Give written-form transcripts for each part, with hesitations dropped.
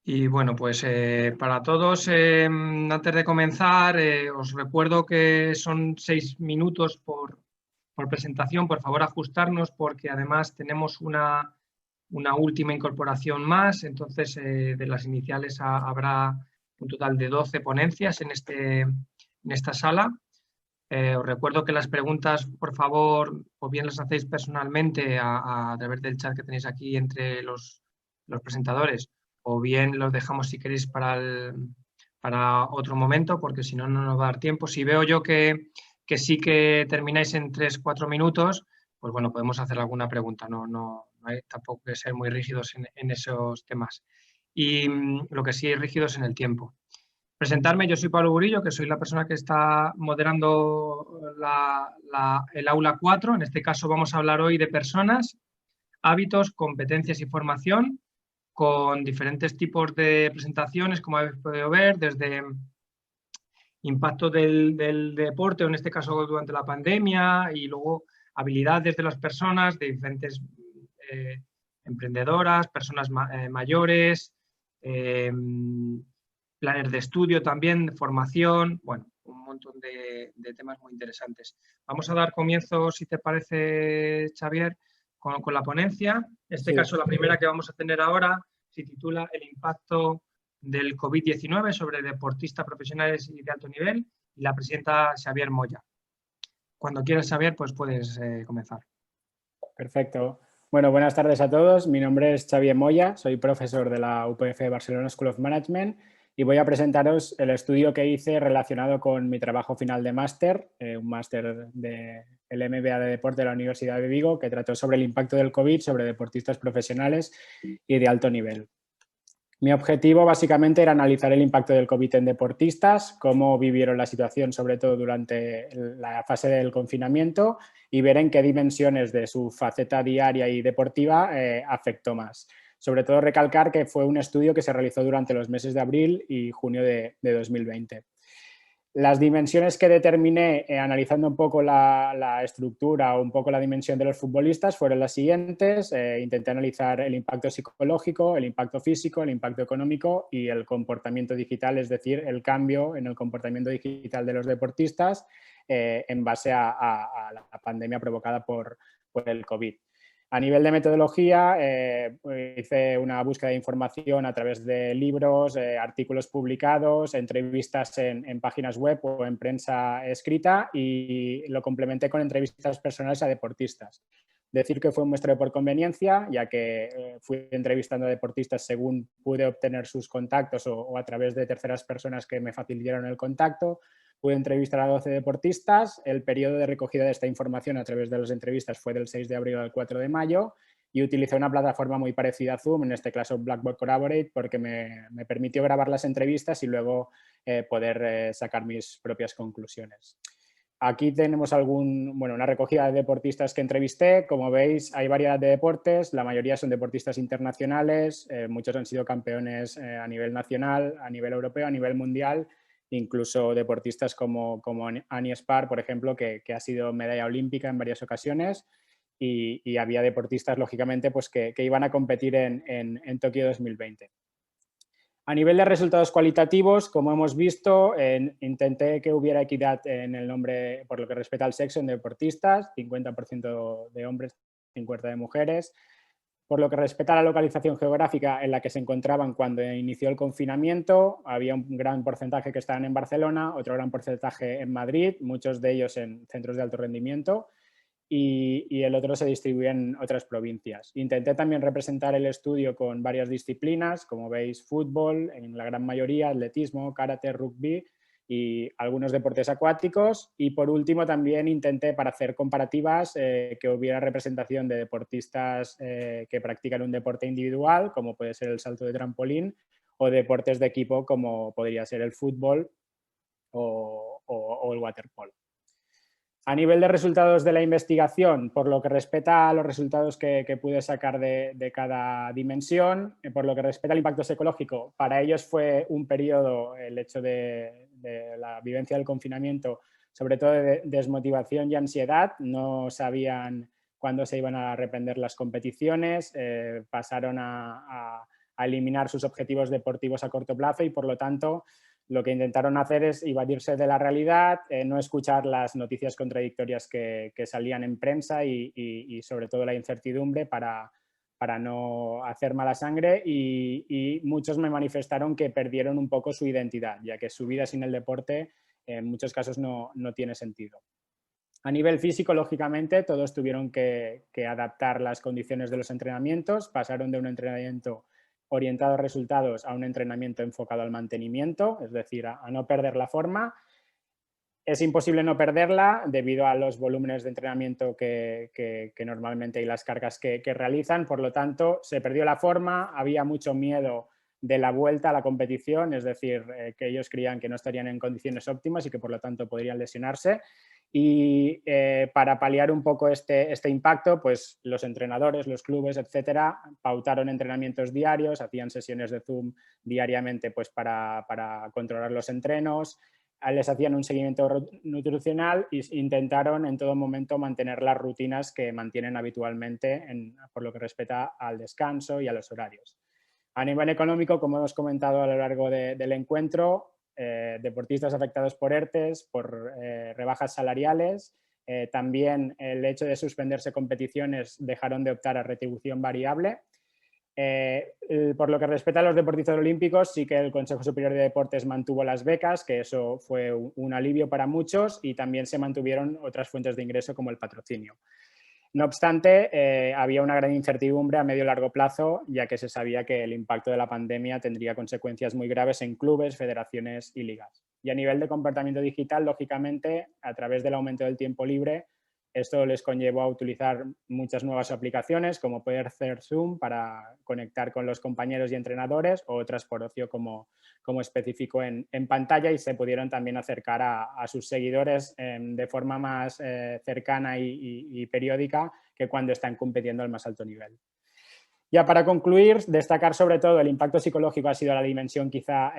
Y bueno, pues para todos, antes de comenzar, os recuerdo que son 6 minutos por presentación. Por favor, ajustarnos porque además tenemos una última incorporación más. Entonces, de las iniciales habrá un total de 12 ponencias en esta sala. Os recuerdo que las preguntas, por favor, o bien las hacéis personalmente a través del chat que tenéis aquí entre los presentadores, o bien los dejamos si queréis para otro momento, porque si no, no nos va a dar tiempo. Si veo yo que sí que termináis en 3 o 4 minutos, pues bueno, podemos hacer alguna pregunta. No hay tampoco que ser muy rígidos en esos temas. Y lo que sí es rígido es en el tiempo. Presentarme, yo soy Pablo Burillo, que soy la persona que está moderando el aula 4. En este caso vamos a hablar hoy de personas, hábitos, competencias y formación, con diferentes tipos de presentaciones, como habéis podido ver, desde impacto del deporte, o en este caso durante la pandemia, y luego habilidades de las personas, de diferentes emprendedoras, personas mayores, planes de estudio también, formación, bueno, un montón de temas muy interesantes. Vamos a dar comienzo, si te parece, Xavier, con la ponencia. En este caso, la primera que vamos a tener ahora se titula El impacto del COVID-19 sobre deportistas profesionales y de alto nivel, y la presenta Xavier Moya. Cuando quieras, Xavier, pues puedes comenzar. Perfecto. Bueno, buenas tardes a todos. Mi nombre es Xavier Moya, soy profesor de la UPF Barcelona School of Management y voy a presentaros el estudio que hice relacionado con mi trabajo final de máster, un máster del MBA de Deporte de la Universidad de Vigo, que trató sobre el impacto del COVID sobre deportistas profesionales y de alto nivel. Mi objetivo básicamente era analizar el impacto del COVID en deportistas, cómo vivieron la situación, sobre todo durante la fase del confinamiento, y ver en qué dimensiones de su faceta diaria y deportiva afectó más. Sobre todo recalcar que fue un estudio que se realizó durante los meses de abril y junio de 2020. Las dimensiones que determiné analizando un poco la estructura o un poco la dimensión de los futbolistas fueron las siguientes. Intenté analizar el impacto psicológico, el impacto físico, el impacto económico y el comportamiento digital, es decir, el cambio en el comportamiento digital de los deportistas en base a la pandemia provocada por el COVID. A nivel de metodología, hice una búsqueda de información a través de libros, artículos publicados, entrevistas en páginas web o en prensa escrita, y lo complementé con entrevistas personales a deportistas. Decir que fue un muestreo por conveniencia, ya que fui entrevistando a deportistas según pude obtener sus contactos o a través de terceras personas que me facilitaron el contacto. Pude entrevistar a 12 deportistas. El periodo de recogida de esta información a través de las entrevistas fue del 6 de abril al 4 de mayo y utilicé una plataforma muy parecida a Zoom, en este caso Blackboard Collaborate, porque me permitió grabar las entrevistas y luego poder sacar mis propias conclusiones. Aquí tenemos una recogida de deportistas que entrevisté. Como veis, hay variedad de deportes, la mayoría son deportistas internacionales, muchos han sido campeones a nivel nacional, a nivel europeo, a nivel mundial, incluso deportistas como Annie Spar, por ejemplo, que ha sido medalla olímpica en varias ocasiones, y había deportistas, lógicamente, pues que iban a competir en Tokio 2020. A nivel de resultados cualitativos, como hemos visto, intenté que hubiera equidad en el nombre por lo que respecta al sexo en deportistas, 50% de hombres, 50% de mujeres. Por lo que respecta a la localización geográfica en la que se encontraban cuando inició el confinamiento, había un gran porcentaje que estaban en Barcelona, otro gran porcentaje en Madrid, muchos de ellos en centros de alto rendimiento, y el otro se distribuye en otras provincias. Intenté también representar el estudio con varias disciplinas, como veis, fútbol, en la gran mayoría, atletismo, karate, rugby y algunos deportes acuáticos. Y por último también intenté, para hacer comparativas, que hubiera representación de deportistas que practican un deporte individual, como puede ser el salto de trampolín, o deportes de equipo, como podría ser el fútbol o el waterpolo. A nivel de resultados de la investigación, por lo que respecta a los resultados que pude sacar de cada dimensión, por lo que respecta al impacto psicológico, para ellos fue un periodo, el hecho de la vivencia del confinamiento, sobre todo de desmotivación y ansiedad. No sabían cuándo se iban a reprender las competiciones, pasaron a a eliminar sus objetivos deportivos a corto plazo y, por lo tanto, lo que intentaron hacer es evadirse de la realidad, no escuchar las noticias contradictorias que salían en prensa y sobre todo la incertidumbre para no hacer mala sangre y muchos me manifestaron que perdieron un poco su identidad, ya que su vida sin el deporte en muchos casos no tiene sentido. A nivel físico, lógicamente, todos tuvieron que adaptar las condiciones de los entrenamientos, pasaron de un entrenamiento orientado a resultados a un entrenamiento enfocado al mantenimiento, es decir, a no perder la forma. Es imposible no perderla debido a los volúmenes de entrenamiento que normalmente y las cargas que realizan, por lo tanto, se perdió la forma, había mucho miedo de la vuelta a la competición, es decir, que ellos creían que no estarían en condiciones óptimas y que por lo tanto podrían lesionarse. Y para paliar un poco este impacto, pues los entrenadores, los clubes, etcétera, pautaron entrenamientos diarios, hacían sesiones de Zoom diariamente pues para controlar los entrenos, les hacían un seguimiento nutricional e intentaron en todo momento mantener las rutinas que mantienen habitualmente por lo que respecta al descanso y a los horarios. A nivel económico, como hemos comentado a lo largo del encuentro, deportistas afectados por ERTES, por rebajas salariales, también el hecho de suspenderse competiciones dejaron de optar a retribución variable. Por lo que respecta a los deportistas olímpicos, sí que el Consejo Superior de Deportes mantuvo las becas, que eso fue un alivio para muchos, y también se mantuvieron otras fuentes de ingreso como el patrocinio. No obstante, había una gran incertidumbre a medio y largo plazo, ya que se sabía que el impacto de la pandemia tendría consecuencias muy graves en clubes, federaciones y ligas. Y a nivel de comportamiento digital, lógicamente, a través del aumento del tiempo libre, esto les conllevó a utilizar muchas nuevas aplicaciones, como poder hacer Zoom para conectar con los compañeros y entrenadores, o otras por ocio como específico en pantalla, y se pudieron también acercar a sus seguidores de forma más cercana y periódica que cuando están compitiendo al más alto nivel. Ya para concluir, destacar sobre todo el impacto psicológico ha sido la dimensión quizá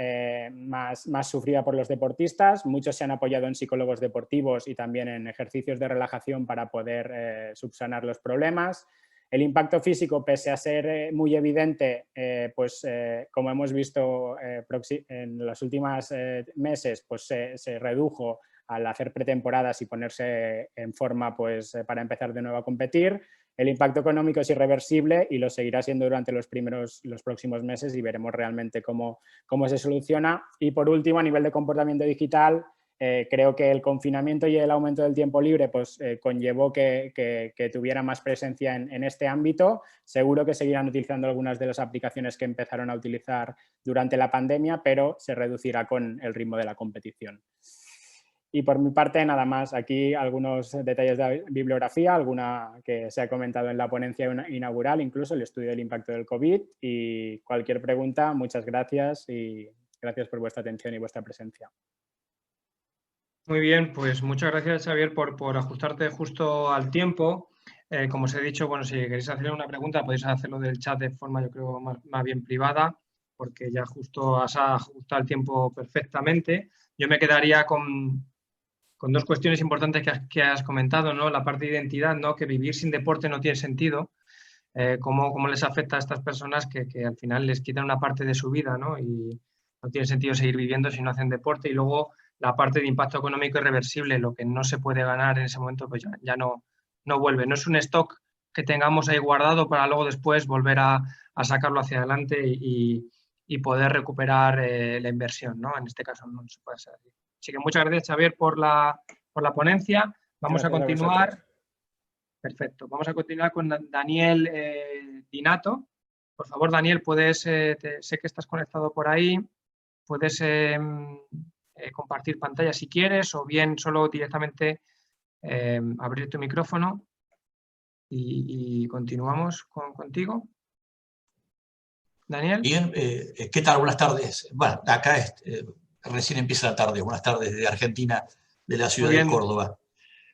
más sufrida por los deportistas. Muchos se han apoyado en psicólogos deportivos y también en ejercicios de relajación para poder subsanar los problemas. El impacto físico, pese a ser muy evidente, como hemos visto en los últimos meses, pues se redujo al hacer pretemporadas y ponerse en forma pues, para empezar de nuevo a competir. El impacto económico es irreversible y lo seguirá siendo durante los próximos meses y veremos realmente cómo se soluciona. Y por último, a nivel de comportamiento digital, creo que el confinamiento y el aumento del tiempo libre pues, conllevó que tuviera más presencia en este ámbito. Seguro que seguirán utilizando algunas de las aplicaciones que empezaron a utilizar durante la pandemia, pero se reducirá con el ritmo de la competición. Y por mi parte, nada más. Aquí algunos detalles de bibliografía, alguna que se ha comentado en la ponencia inaugural, incluso el estudio del impacto del COVID. Y cualquier pregunta, muchas gracias y gracias por vuestra atención y vuestra presencia. Muy bien, pues muchas gracias, Xavier, por ajustarte justo al tiempo. Como os he dicho, bueno, si queréis hacer una pregunta podéis hacerlo del chat de forma, yo creo, más bien privada, porque ya justo has ajustado el tiempo perfectamente. Yo me quedaría con dos cuestiones importantes que has comentado, ¿no? La parte de identidad, ¿no? Que vivir sin deporte no tiene sentido. Cómo les afecta a estas personas que al final les quitan una parte de su vida, ¿no? Y no tiene sentido seguir viviendo si no hacen deporte. Y luego la parte de impacto económico irreversible, lo que no se puede ganar en ese momento, pues ya no vuelve. No es un stock que tengamos ahí guardado para luego después volver a sacarlo hacia adelante y poder recuperar la inversión, ¿no? En este caso no se puede hacer así. Así que muchas gracias, Xavier, por la ponencia. Vamos a continuar. Perfecto. Vamos a continuar con Daniel Dinato. Por favor, Daniel, puedes, sé que estás conectado por ahí, puedes compartir pantalla si quieres o bien solo directamente abrir tu micrófono y continuamos contigo. Daniel. Bien, ¿qué tal? Buenas tardes. Bueno, acá recién empieza la tarde. Buenas tardes desde Argentina, de la ciudad de Córdoba.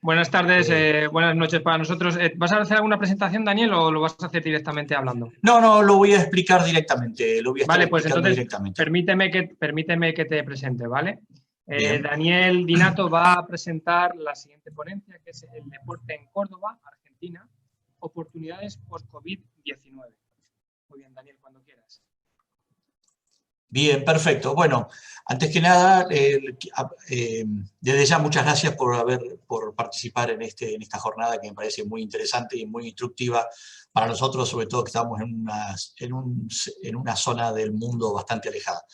Buenas tardes, buenas noches para nosotros. ¿Vas a hacer alguna presentación, Daniel, o lo vas a hacer directamente hablando? No, lo voy a explicar directamente. Lo voy a estar pues explicando entonces directamente. Permíteme que te presente, ¿vale? Bien. Daniel Dinato va a presentar la siguiente ponencia, que es el deporte en Córdoba, Argentina, oportunidades post-COVID-19. Muy bien, Daniel, cuando quieras. Bien, perfecto. Bueno, antes que nada, desde ya muchas gracias por participar en esta jornada que me parece muy interesante y muy instructiva para nosotros, sobre todo que estamos en una zona del mundo bastante alejada.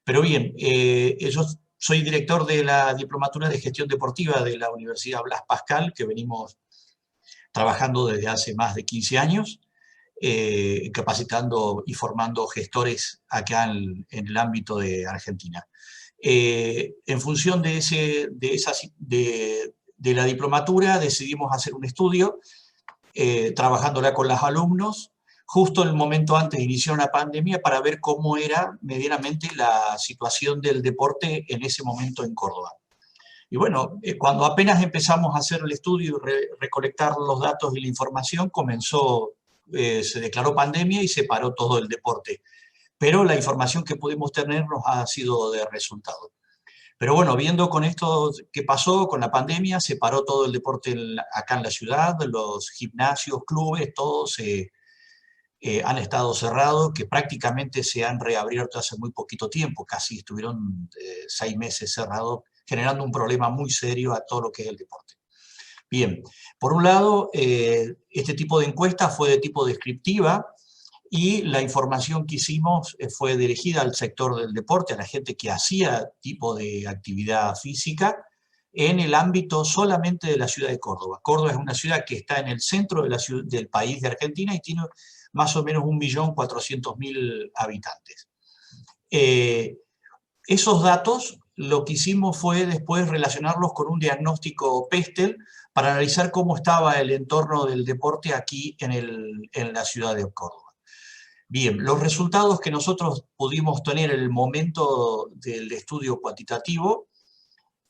Pero bien, yo soy director de la Diplomatura de Gestión Deportiva de la Universidad Blas Pascal, que venimos trabajando desde hace más de 15 años. Capacitando y formando gestores acá en el ámbito de Argentina. En función de la diplomatura decidimos hacer un estudio trabajándola con los alumnos justo en el momento antes de iniciar una pandemia para ver cómo era medianamente la situación del deporte en ese momento en Córdoba. Y bueno, cuando apenas empezamos a hacer el estudio y recolectar los datos y la información, se declaró pandemia y se paró todo el deporte. Pero la información que pudimos tener nos ha sido de resultado. Pero bueno, viendo con esto que pasó con la pandemia, se paró todo el deporte acá en la ciudad, los gimnasios, clubes, todos han estado cerrados, que prácticamente se han reabierto hace muy poquito tiempo, casi estuvieron 6 meses cerrados, generando un problema muy serio a todo lo que es el deporte. Bien, por un lado, este tipo de encuesta fue de tipo descriptiva y la información que hicimos fue dirigida al sector del deporte, a la gente que hacía tipo de actividad física en el ámbito solamente de la ciudad de Córdoba. Córdoba es una ciudad que está en el centro del país de Argentina y tiene más o menos 1.400.000 habitantes. Esos datos lo que hicimos fue después relacionarlos con un diagnóstico Pestel para analizar cómo estaba el entorno del deporte aquí en la ciudad de Córdoba. Bien, los resultados que nosotros pudimos tener en el momento del estudio cuantitativo,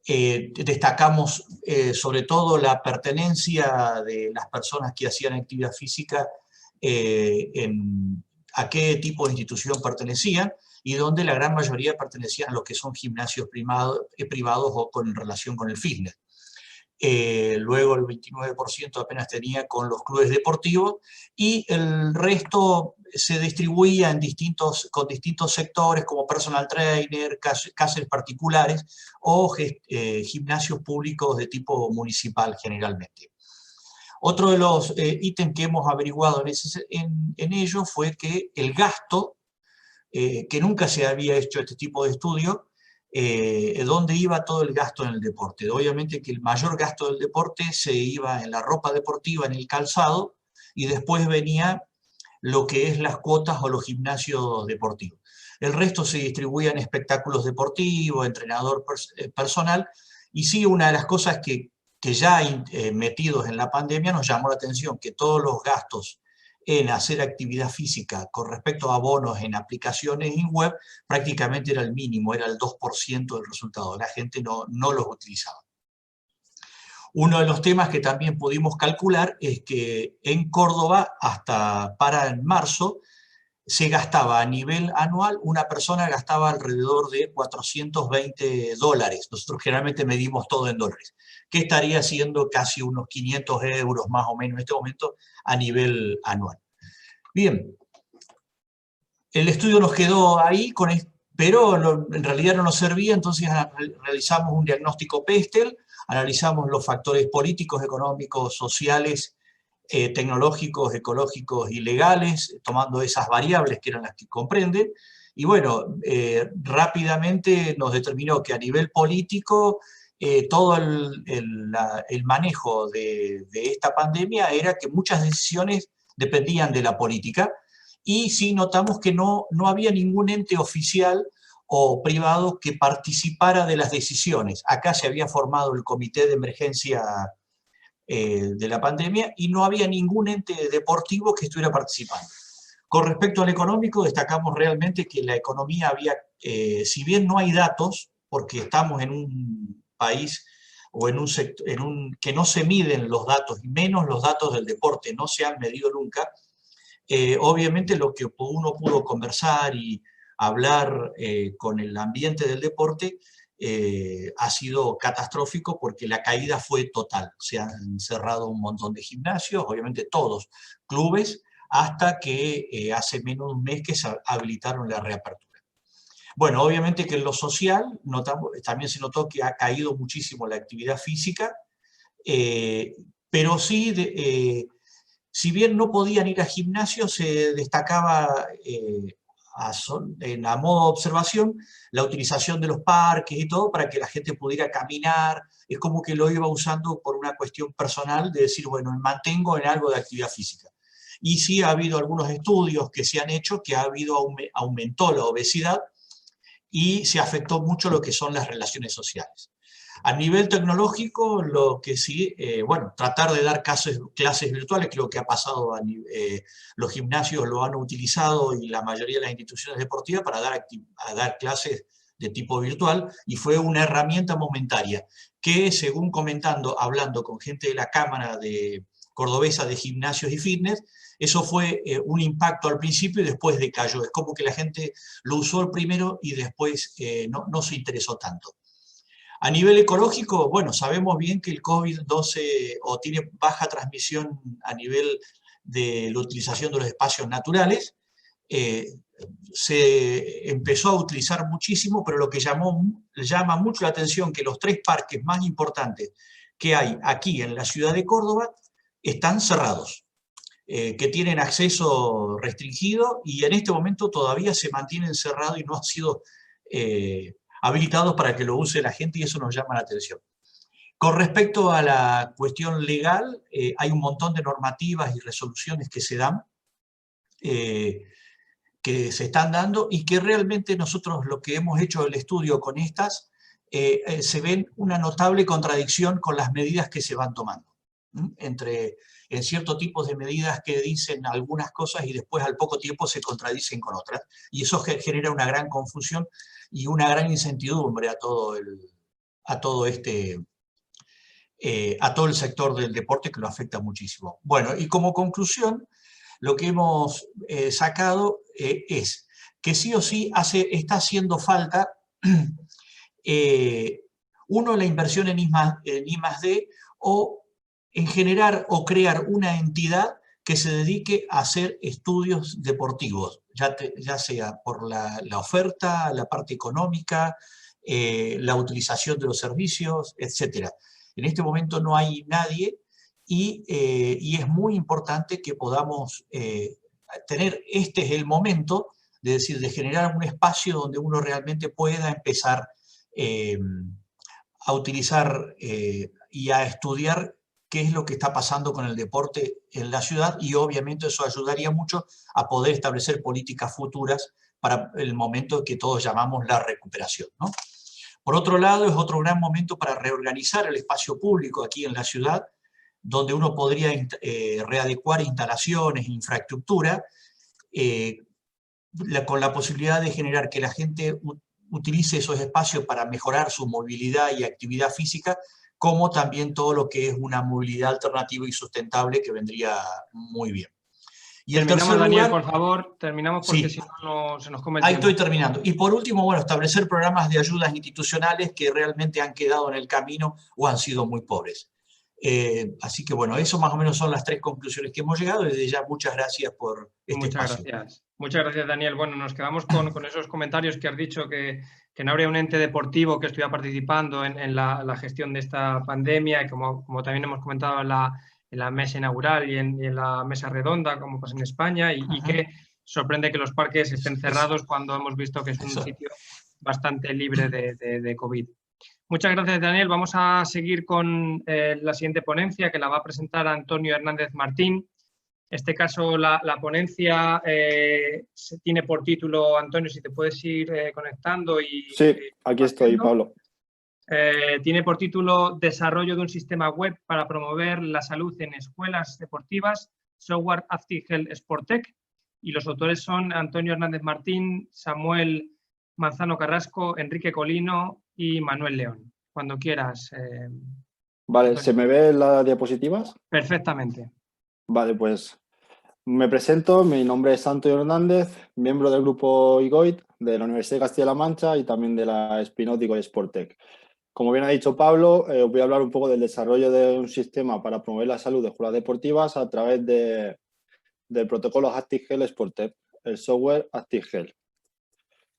destacamos sobre todo la pertenencia de las personas que hacían actividad física a qué tipo de institución pertenecían, y donde la gran mayoría pertenecían a lo que son gimnasios privados o con relación con el fitness. Luego el 29% apenas tenía con los clubes deportivos y el resto se distribuía con distintos sectores como personal trainer, casas particulares o gimnasios públicos de tipo municipal generalmente. Otro de los ítems que hemos averiguado en ello fue que el gasto, que nunca se había hecho este tipo de estudio, dónde iba todo el gasto en el deporte. Obviamente que el mayor gasto del deporte se iba en la ropa deportiva, en el calzado, y después venía lo que es las cuotas o los gimnasios deportivos. El resto se distribuía en espectáculos deportivos, entrenador personal, y sí, una de las cosas que ya metidos en la pandemia nos llamó la atención, que todos los gastos en hacer actividad física con respecto a bonos en aplicaciones en web, prácticamente era el mínimo, era el 2% del resultado. La gente no los utilizaba. Uno de los temas que también pudimos calcular es que en Córdoba, hasta para en marzo, se gastaba a nivel anual, una persona gastaba alrededor de $420. Nosotros generalmente medimos todo en dólares, que estaría siendo casi unos 500 euros más o menos en este momento a nivel anual. Bien, el estudio nos quedó ahí, pero en realidad no nos servía, entonces realizamos un diagnóstico Pestel, analizamos los factores políticos, económicos, sociales, tecnológicos, ecológicos y legales, tomando esas variables que eran las que comprenden, y bueno, rápidamente nos determinó que a nivel político todo el manejo de esta pandemia era que muchas decisiones dependían de la política, y sí notamos que no había ningún ente oficial o privado que participara de las decisiones. Acá se había formado el Comité de Emergencia de la pandemia y no había ningún ente deportivo que estuviera participando. Con respecto al económico, destacamos realmente que la economía si bien no hay datos, porque estamos en un país o en un sector que no se miden los datos, y menos los datos del deporte, no se han medido nunca, obviamente lo que uno pudo conversar y hablar con el ambiente del deporte ha sido catastrófico, porque la caída fue total. Se han cerrado un montón de gimnasios, obviamente todos, clubes, hasta que hace menos de un mes que se habilitaron la reapertura. Bueno, obviamente que en lo social también se notó que ha caído muchísimo la actividad física, pero sí, si bien no podían ir a gimnasio, se destacaba a modo de observación la utilización de los parques y todo para que la gente pudiera caminar. Es como que lo iba usando por una cuestión personal de decir, bueno, me mantengo en algo de actividad física. Y sí ha habido algunos estudios que se han hecho que aumentó la obesidad y se afectó mucho lo que son las relaciones sociales. A nivel tecnológico, lo que sí, bueno, tratar de dar clases virtuales, creo que ha pasado, los gimnasios lo han utilizado y la mayoría de las instituciones deportivas para dar clases de tipo virtual, y fue una herramienta momentaria que, según hablando con gente de la Cámara Cordobesa de Gimnasios y Fitness, eso fue un impacto al principio y después decayó. Es como que la gente lo usó el primero y después no se interesó tanto. A nivel ecológico, bueno, sabemos bien que el COVID-12 tiene baja transmisión a nivel de la utilización de los espacios naturales. Se empezó a utilizar muchísimo, pero lo que llama mucho la atención que los 3 parques más importantes que hay aquí en la ciudad de Córdoba están cerrados, que tienen acceso restringido y en este momento todavía se mantienen cerrados y no han sido habilitados para que lo use la gente, y eso nos llama la atención. Con respecto a la cuestión legal, hay un montón de normativas y resoluciones que se dan, que se están dando, y que realmente nosotros lo que hemos hecho el estudio con estas, se ven una notable contradicción con las medidas que se van tomando. En ciertos tipos de medidas que dicen algunas cosas y después al poco tiempo se contradicen con otras, y eso genera una gran confusión y una gran incertidumbre a todo el sector del deporte, que lo afecta muchísimo. Bueno, y como conclusión, lo que hemos sacado es que sí o sí está haciendo falta, uno, la inversión en I+D, o en generar o crear una entidad que se dedique a hacer estudios deportivos, ya sea por la oferta, la parte económica, la utilización de los servicios, etc. En este momento no hay nadie, y es muy importante que podamos tener, este es el momento de generar un espacio donde uno realmente pueda empezar a utilizar y a estudiar qué es lo que está pasando con el deporte en la ciudad, y obviamente eso ayudaría mucho a poder establecer políticas futuras para el momento que todos llamamos la recuperación, ¿no? Por otro lado, es otro gran momento para reorganizar el espacio público aquí en la ciudad, donde uno podría readecuar instalaciones, infraestructura, con la posibilidad de generar que la gente utilice esos espacios para mejorar su movilidad y actividad física, como también todo lo que es una movilidad alternativa y sustentable, que vendría muy bien. Y el tercer Daniel, lugar, por favor, terminamos porque sí, si no se nos come el tiempo. ahí estoy terminando. Y por último, bueno, establecer programas de ayudas institucionales que realmente han quedado en el camino o han sido muy pobres. Así que bueno, eso más o menos son las 3 conclusiones que hemos llegado. Desde ya, muchas gracias por este espacio. Muchas gracias, Daniel. Bueno, nos quedamos con esos comentarios que has dicho, que no habría un ente deportivo que estuviera participando en la gestión de esta pandemia, y como también hemos comentado en la mesa inaugural y en la mesa redonda, como pasa en España, y que sorprende que los parques estén cerrados cuando hemos visto que es un sitio bastante libre de COVID. Muchas gracias, Daniel. Vamos a seguir con la siguiente ponencia, que la va a presentar Antonio Hernández Martín. En este caso, la ponencia tiene por título, Antonio, si te puedes ir conectando. Sí, aquí estoy, Pablo. Tiene por título Desarrollo de un sistema web para promover la salud en escuelas deportivas, Software Active Health Sportec. Y los autores son Antonio Hernández Martín, Samuel Manzano Carrasco, Enrique Colino y Manuel León. Cuando quieras. Vale, Antonio. ¿se me ven las diapositivas? Perfectamente. Vale, pues me presento. Mi nombre es Antonio Hernández, miembro del grupo IGOIT de la Universidad de Castilla-La Mancha y también de la Spin-off IGOIT Sportec. Como bien ha dicho Pablo, os voy a hablar un poco del desarrollo de un sistema para promover la salud de escuelas deportivas a través del protocolo Active Health Sportec, el software Active Health.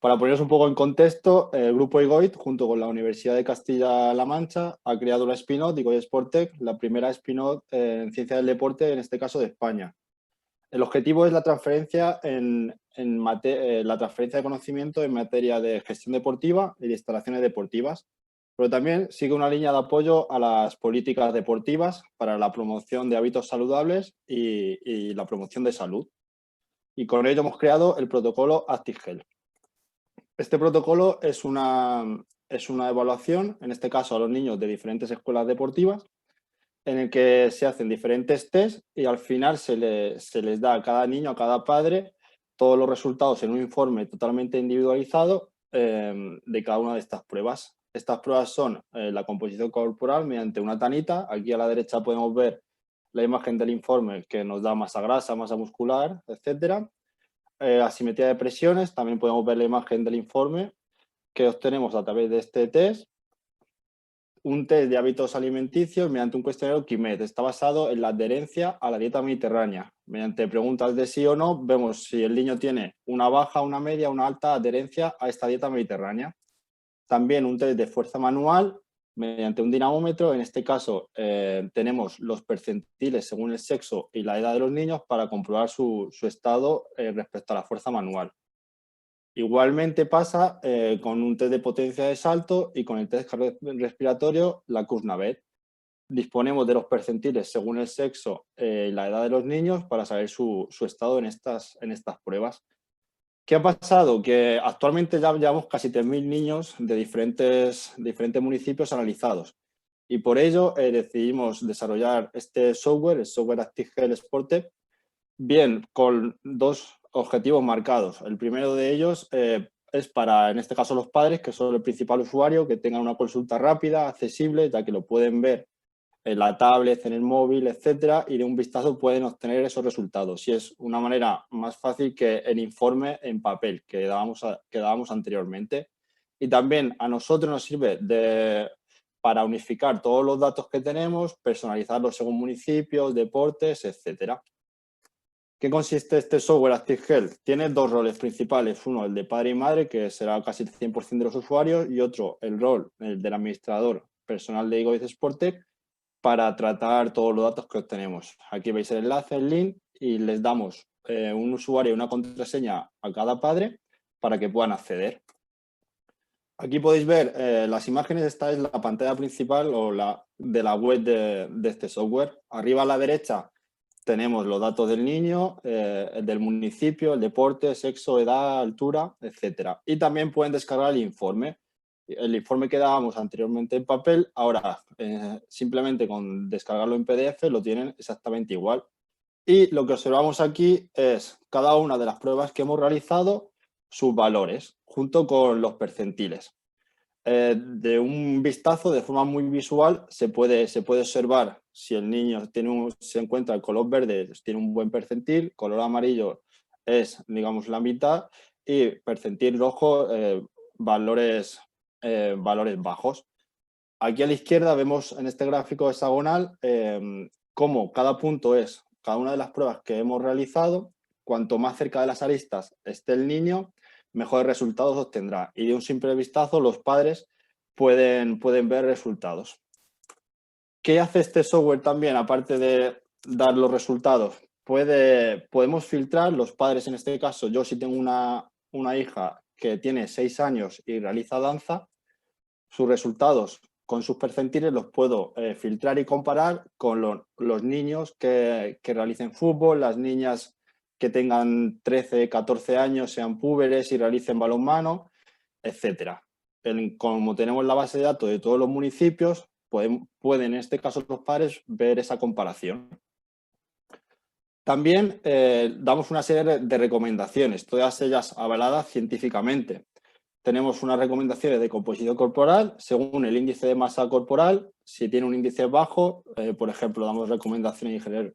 Para poneros un poco en contexto, el grupo IGOIT, junto con la Universidad de Castilla-La Mancha, ha creado la Spinot, IGOIT Sportec, la primera Spinot en ciencia del deporte, en este caso de España. El objetivo es la transferencia, la transferencia de conocimiento en materia de gestión deportiva y de instalaciones deportivas, pero también sigue una línea de apoyo a las políticas deportivas para la promoción de hábitos saludables y la promoción de salud. Y con ello hemos creado el protocolo ActiveHealth. Este protocolo es una evaluación, en este caso a los niños de diferentes escuelas deportivas, en el que se hacen diferentes test y al final se les da a cada niño, a cada padre, todos los resultados en un informe totalmente individualizado de cada una de estas pruebas. Estas pruebas son la composición corporal mediante una tanita. Aquí a la derecha podemos ver la imagen del informe que nos da masa grasa, masa muscular, etcétera. Asimetría de presiones, también podemos ver la imagen del informe que obtenemos a través de este test. Un test de hábitos alimenticios mediante un cuestionario Quimet. Está basado en la adherencia a la dieta mediterránea. Mediante preguntas de sí o no, vemos si el niño tiene una baja, una media, una alta adherencia a esta dieta mediterránea. También un test de fuerza manual mediante un dinamómetro. En este caso tenemos los percentiles según el sexo y la edad de los niños para comprobar su estado respecto a la fuerza manual. Igualmente pasa con un test de potencia de salto y con el test respiratorio, la Kuznavet. Disponemos de los percentiles según el sexo y la edad de los niños para saber su estado en estas pruebas. ¿Qué ha pasado? Que actualmente ya llevamos casi 3.000 niños de diferentes municipios analizados y por ello decidimos desarrollar este software, el software ActiveHealth Sportec, bien con dos objetivos marcados. El primero de ellos es para, en este caso, los padres, que son el principal usuario, que tengan una consulta rápida, accesible, ya que lo pueden ver en la tablet, en el móvil, etcétera, y de un vistazo pueden obtener esos resultados. Y es una manera más fácil que el informe en papel que dábamos anteriormente. Y también a nosotros nos sirve para unificar todos los datos que tenemos, personalizarlos según municipios, deportes, etcétera. ¿Qué consiste este software ActiveHealth? Tiene dos roles principales, uno el de padre y madre, que será casi el 100% de los usuarios, y otro el rol el del administrador personal de IGOIT Sportec para tratar todos los datos que obtenemos. Aquí veis el enlace, el link, y les damos un usuario y una contraseña a cada padre para que puedan acceder. Aquí podéis ver las imágenes, esta es la pantalla principal o de la web de este software. Arriba a la derecha tenemos los datos del niño, del municipio, el deporte, sexo, edad, altura, etcétera. Y también pueden descargar el informe. El informe que dábamos anteriormente en papel, ahora simplemente con descargarlo en PDF lo tienen exactamente igual. Y lo que observamos aquí es cada una de las pruebas que hemos realizado, sus valores, junto con los percentiles. De un vistazo, de forma muy visual, se puede observar si el niño se encuentra el color verde, tiene un buen percentil, color amarillo es, digamos, la mitad, y percentil rojo, valores bajos. Aquí a la izquierda vemos en este gráfico hexagonal cómo cada punto es cada una de las pruebas que hemos realizado. Cuanto más cerca de las aristas esté el niño, mejores resultados obtendrá. Y de un simple vistazo los padres pueden ver resultados. ¿Qué hace este software también, aparte de dar los resultados? Podemos filtrar, los padres en este caso, yo si tengo una hija que tiene 6 años y realiza danza, sus resultados con sus percentiles los puedo filtrar y comparar con los niños que realicen fútbol, las niñas que tengan 13, 14 años, sean púberes y realicen balonmano, etcétera. Como tenemos la base de datos de todos los municipios, pueden en este caso los padres ver esa comparación. También damos una serie de recomendaciones, todas ellas avaladas científicamente. Tenemos unas recomendaciones de composición corporal según el índice de masa corporal. Si tiene un índice bajo, por ejemplo, damos recomendaciones de generar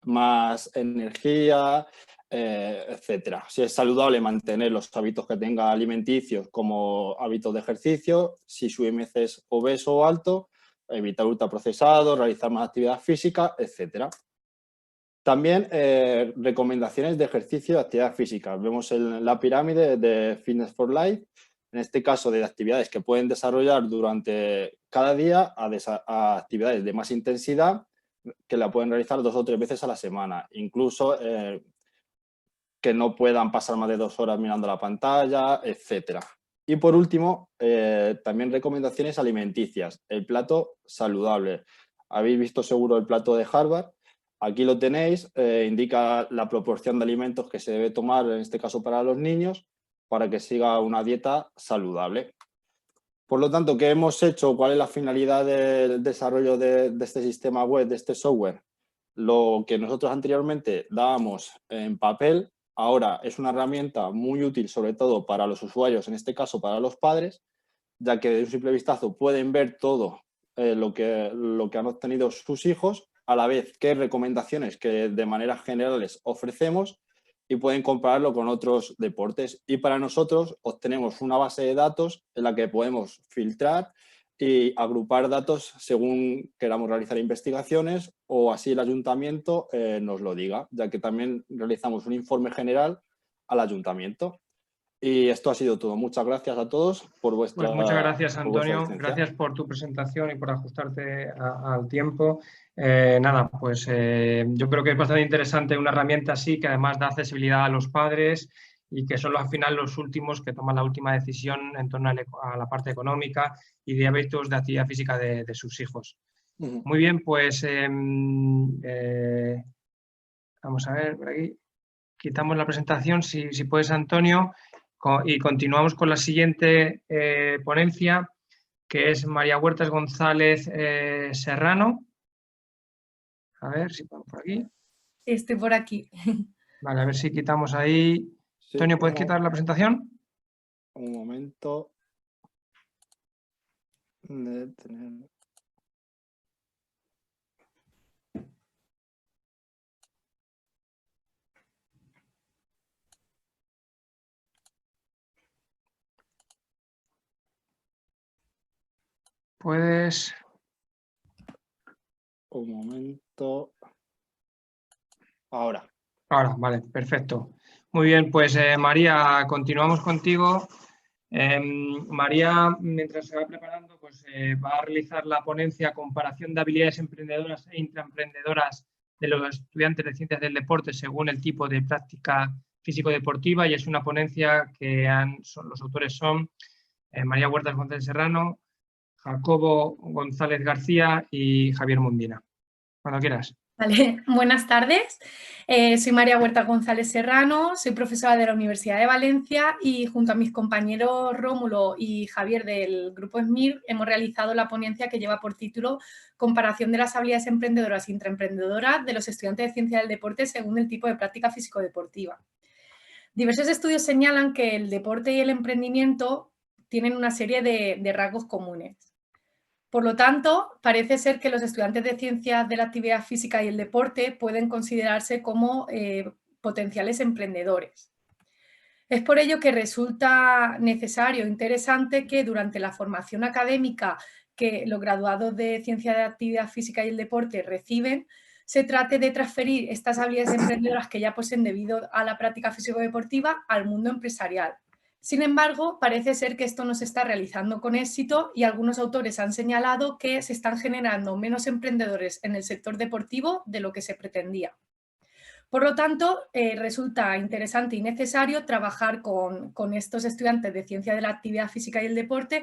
más energía, etcétera. Si es saludable, mantener los hábitos que tenga alimenticios como hábitos de ejercicio. Si su IMC es obeso o alto, evitar ultraprocesados, realizar más actividad física, etcétera. También recomendaciones de ejercicio y actividad física. Vemos en la pirámide de Fitness for Life, en este caso de actividades que pueden desarrollar durante cada día a actividades de más intensidad que la pueden realizar 2 o 3 veces a la semana. Incluso que no puedan pasar más de 2 horas mirando la pantalla, etcétera. Y por último, también recomendaciones alimenticias. El plato saludable. Habéis visto seguro el plato de Harvard. Aquí lo tenéis, indica la proporción de alimentos que se debe tomar, en este caso para los niños, para que siga una dieta saludable. Por lo tanto, ¿qué hemos hecho? ¿Cuál es la finalidad del desarrollo de este sistema web, de este software? Lo que nosotros anteriormente dábamos en papel, ahora es una herramienta muy útil, sobre todo para los usuarios, en este caso para los padres, ya que de un simple vistazo pueden ver todo lo que han obtenido sus hijos, a la vez qué recomendaciones que de manera generales ofrecemos y pueden compararlo con otros deportes. Y para nosotros obtenemos una base de datos en la que podemos filtrar y agrupar datos según queramos realizar investigaciones o así el ayuntamiento nos lo diga, ya que también realizamos un informe general al ayuntamiento. Y esto ha sido todo. Muchas gracias a todos por vuestra Pues muchas gracias, por vuestra Antonio. asistencia. Gracias por tu presentación y por ajustarte al tiempo. Nada, pues yo creo que es bastante interesante una herramienta así, que además da accesibilidad a los padres y que son al final los últimos que toman la última decisión en torno a la parte económica y de hábitos de actividad física de sus hijos. Muy bien, pues vamos a ver por aquí. Quitamos la presentación, si puedes, Antonio, y continuamos con la siguiente ponencia, que es María Huertas González Serrano. A ver si vamos por aquí. Estoy por aquí. Vale, a ver si quitamos ahí. Sí, Antonio, ¿puedes quitar la presentación? Un momento. Puedes. Un momento. Ahora. Ahora, vale, perfecto. Muy bien, pues María, continuamos contigo. María, mientras se va preparando, pues va a realizar la ponencia Comparación de habilidades emprendedoras e intraemprendedoras de los estudiantes de Ciencias del Deporte según el tipo de práctica físico-deportiva, y es una ponencia que los autores son María Huertas González Serrano, Jacobo González García y Javier Mundina. Cuando quieras. Vale, buenas tardes. Soy María Huerta González Serrano, soy profesora de la Universidad de Valencia y junto a mis compañeros Rómulo y Javier del grupo SMIR hemos realizado la ponencia que lleva por título Comparación de las habilidades emprendedoras e intraemprendedoras de los estudiantes de Ciencia del Deporte según el tipo de práctica físico-deportiva. Diversos estudios señalan que el deporte y el emprendimiento tienen una serie de rasgos comunes. Por lo tanto, parece ser que los estudiantes de Ciencias de la Actividad Física y el Deporte pueden considerarse como potenciales emprendedores. Es por ello que resulta necesario e interesante que durante la formación académica que los graduados de Ciencias de la Actividad Física y el Deporte reciben, se trate de transferir estas habilidades emprendedoras que ya poseen debido a la práctica físico-deportiva al mundo empresarial. Sin embargo, parece ser que esto no se está realizando con éxito y algunos autores han señalado que se están generando menos emprendedores en el sector deportivo de lo que se pretendía. Por lo tanto, resulta interesante y necesario trabajar con estos estudiantes de Ciencia de la Actividad Física y el Deporte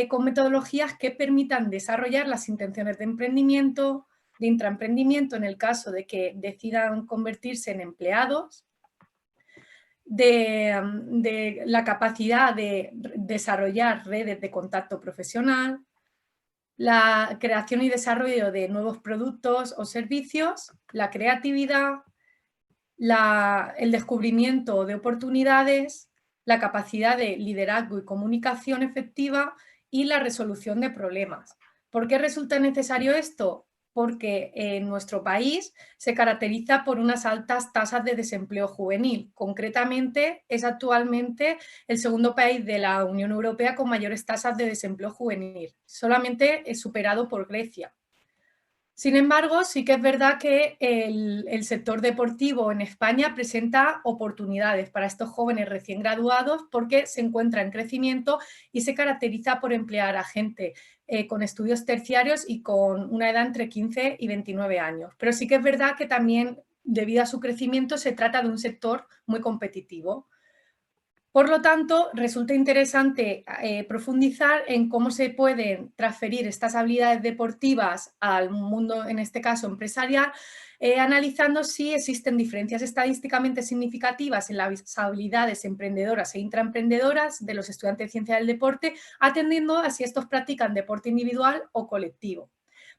con metodologías que permitan desarrollar las intenciones de emprendimiento, de intraemprendimiento en el caso de que decidan convertirse en empleados, de la capacidad de desarrollar redes de contacto profesional, la creación y desarrollo de nuevos productos o servicios, la creatividad, el descubrimiento de oportunidades, la capacidad de liderazgo y comunicación efectiva y la resolución de problemas. ¿Por qué resulta necesario esto? Porque en nuestro país se caracteriza por unas altas tasas de desempleo juvenil. Concretamente, es actualmente el segundo país de la Unión Europea con mayores tasas de desempleo juvenil. Solamente es superado por Grecia. Sin embargo, sí que es verdad que el sector deportivo en España presenta oportunidades para estos jóvenes recién graduados porque se encuentra en crecimiento y se caracteriza por emplear a gente con estudios terciarios y con una edad entre 15 y 29 años. Pero sí que es verdad que también, debido a su crecimiento, se trata de un sector muy competitivo. Por lo tanto, resulta interesante profundizar en cómo se pueden transferir estas habilidades deportivas al mundo, en este caso empresarial, analizando si existen diferencias estadísticamente significativas en las habilidades emprendedoras e intraemprendedoras de los estudiantes de ciencia del deporte, atendiendo a si estos practican deporte individual o colectivo.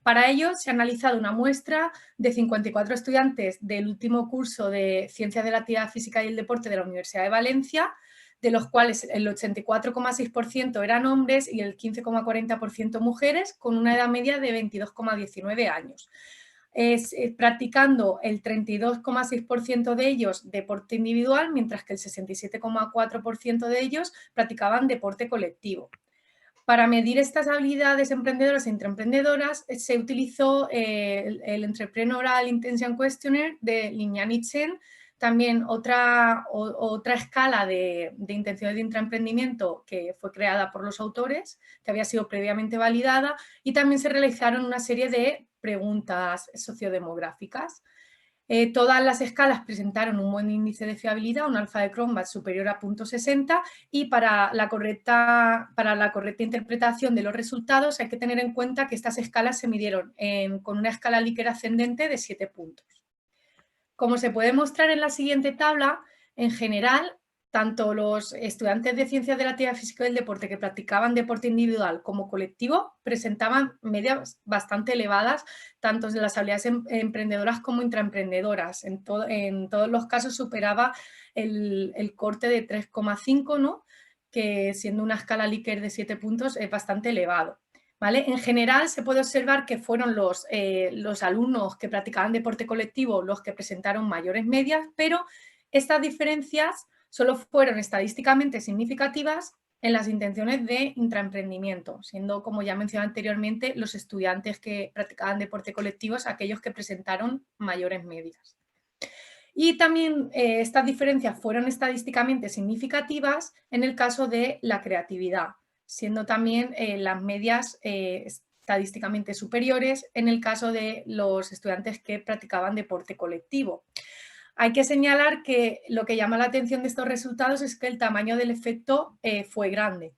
Para ello, se ha analizado una muestra de 54 estudiantes del último curso de Ciencias de la Actividad Física y el Deporte de la Universidad de Valencia, de los cuales el 84,6% eran hombres y el 15,40% mujeres, con una edad media de 22,19 años. Practicando el 32,6% de ellos deporte individual, mientras que el 67,4% de ellos practicaban deporte colectivo. Para medir estas habilidades emprendedoras e intraemprendedoras se utilizó el Entrepreneurial Intention Questionnaire de Lin-Yan y Chen. También otra escala de intenciones de intraemprendimiento que fue creada por los autores, que había sido previamente validada, y también se realizaron una serie de preguntas sociodemográficas. Todas las escalas presentaron un buen índice de fiabilidad, un alfa de Cronbach superior a 0,60, y para la correcta interpretación de los resultados hay que tener en cuenta que estas escalas se midieron con una escala Likert ascendente de 7 puntos. Como se puede mostrar en la siguiente tabla, en general, tanto los estudiantes de Ciencias de la Actividad Física y del Deporte que practicaban deporte individual como colectivo presentaban medias bastante elevadas, tanto en las habilidades emprendedoras como intraemprendedoras. En todos los casos superaba el corte de 3,5, ¿no? Que siendo una escala Likert de 7 puntos es bastante elevado. ¿Vale? En general se puede observar que fueron los alumnos que practicaban deporte colectivo los que presentaron mayores medias, pero estas diferencias solo fueron estadísticamente significativas en las intenciones de intraemprendimiento, siendo, como ya mencioné anteriormente, los estudiantes que practicaban deporte colectivo aquellos que presentaron mayores medias. Y también estas diferencias fueron estadísticamente significativas en el caso de la creatividad, siendo también las medias estadísticamente superiores en el caso de los estudiantes que practicaban deporte colectivo. Hay que señalar que lo que llama la atención de estos resultados es que el tamaño del efecto fue grande.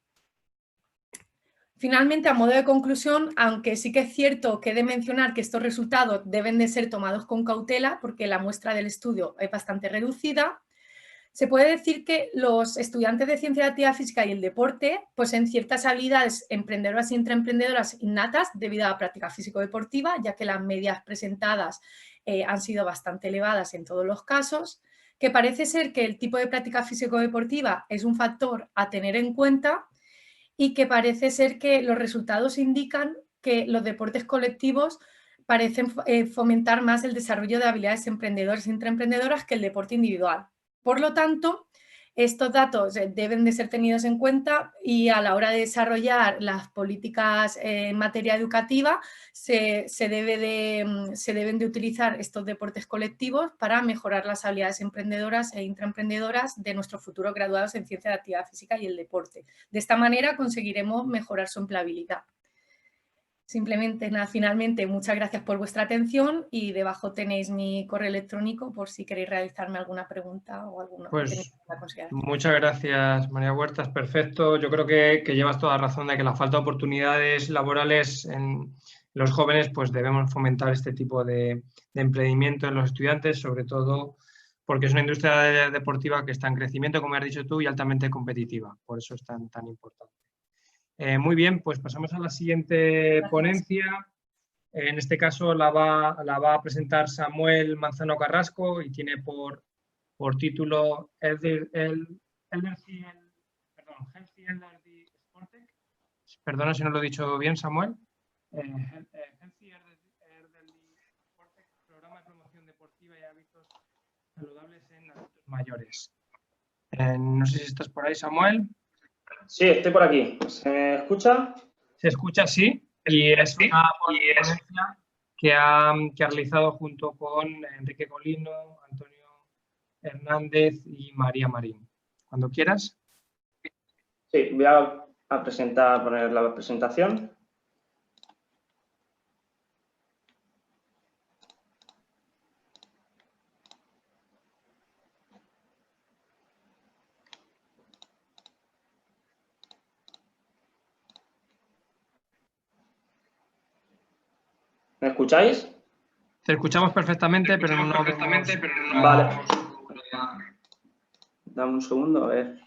Finalmente, a modo de conclusión, aunque sí que es cierto que he de mencionar que estos resultados deben de ser tomados con cautela porque la muestra del estudio es bastante reducida, se puede decir que los estudiantes de Ciencia de la Actividad Física y el Deporte poseen ciertas habilidades emprendedoras y intraemprendedoras innatas debido a la práctica físico-deportiva, ya que las medias presentadas han sido bastante elevadas en todos los casos, que parece ser que el tipo de práctica físico-deportiva es un factor a tener en cuenta y que parece ser que los resultados indican que los deportes colectivos parecen fomentar más el desarrollo de habilidades emprendedoras e intraemprendedoras que el deporte individual. Por lo tanto, estos datos deben de ser tenidos en cuenta y a la hora de desarrollar las políticas en materia educativa se deben de utilizar estos deportes colectivos para mejorar las habilidades emprendedoras e intraemprendedoras de nuestros futuros graduados en Ciencia de la Actividad Física y el Deporte. De esta manera conseguiremos mejorar su empleabilidad. Simplemente, nada, finalmente, muchas gracias por vuestra atención y debajo tenéis mi correo electrónico por si queréis realizarme alguna pregunta o alguna consideración. Muchas gracias, María Huertas, perfecto. Yo creo que llevas toda razón de que la falta de oportunidades laborales en los jóvenes, pues debemos fomentar este tipo de emprendimiento en los estudiantes, sobre todo porque es una industria deportiva que está en crecimiento, como has dicho tú, y altamente competitiva. Por eso es tan importante. Muy bien, pues pasamos a la siguiente ponencia. En este caso la va a presentar Samuel Manzano Carrasco y tiene por título Healthy Energy Sportec. Perdona si no lo he dicho bien, Samuel. Healthy Elderly Sportec, programa de promoción deportiva y hábitos saludables en adultos mayores. No sé si estás por ahí, Samuel. Sí, estoy por aquí. ¿Se me escucha? Se escucha, sí. Y es una ponencia que ha realizado junto con Enrique Colino, Antonio Hernández y María Marín. Cuando quieras. Sí, voy a poner la presentación. ¿Me escucháis? Te escuchamos perfectamente, pero no vemos... Vale. Dame un segundo, a ver.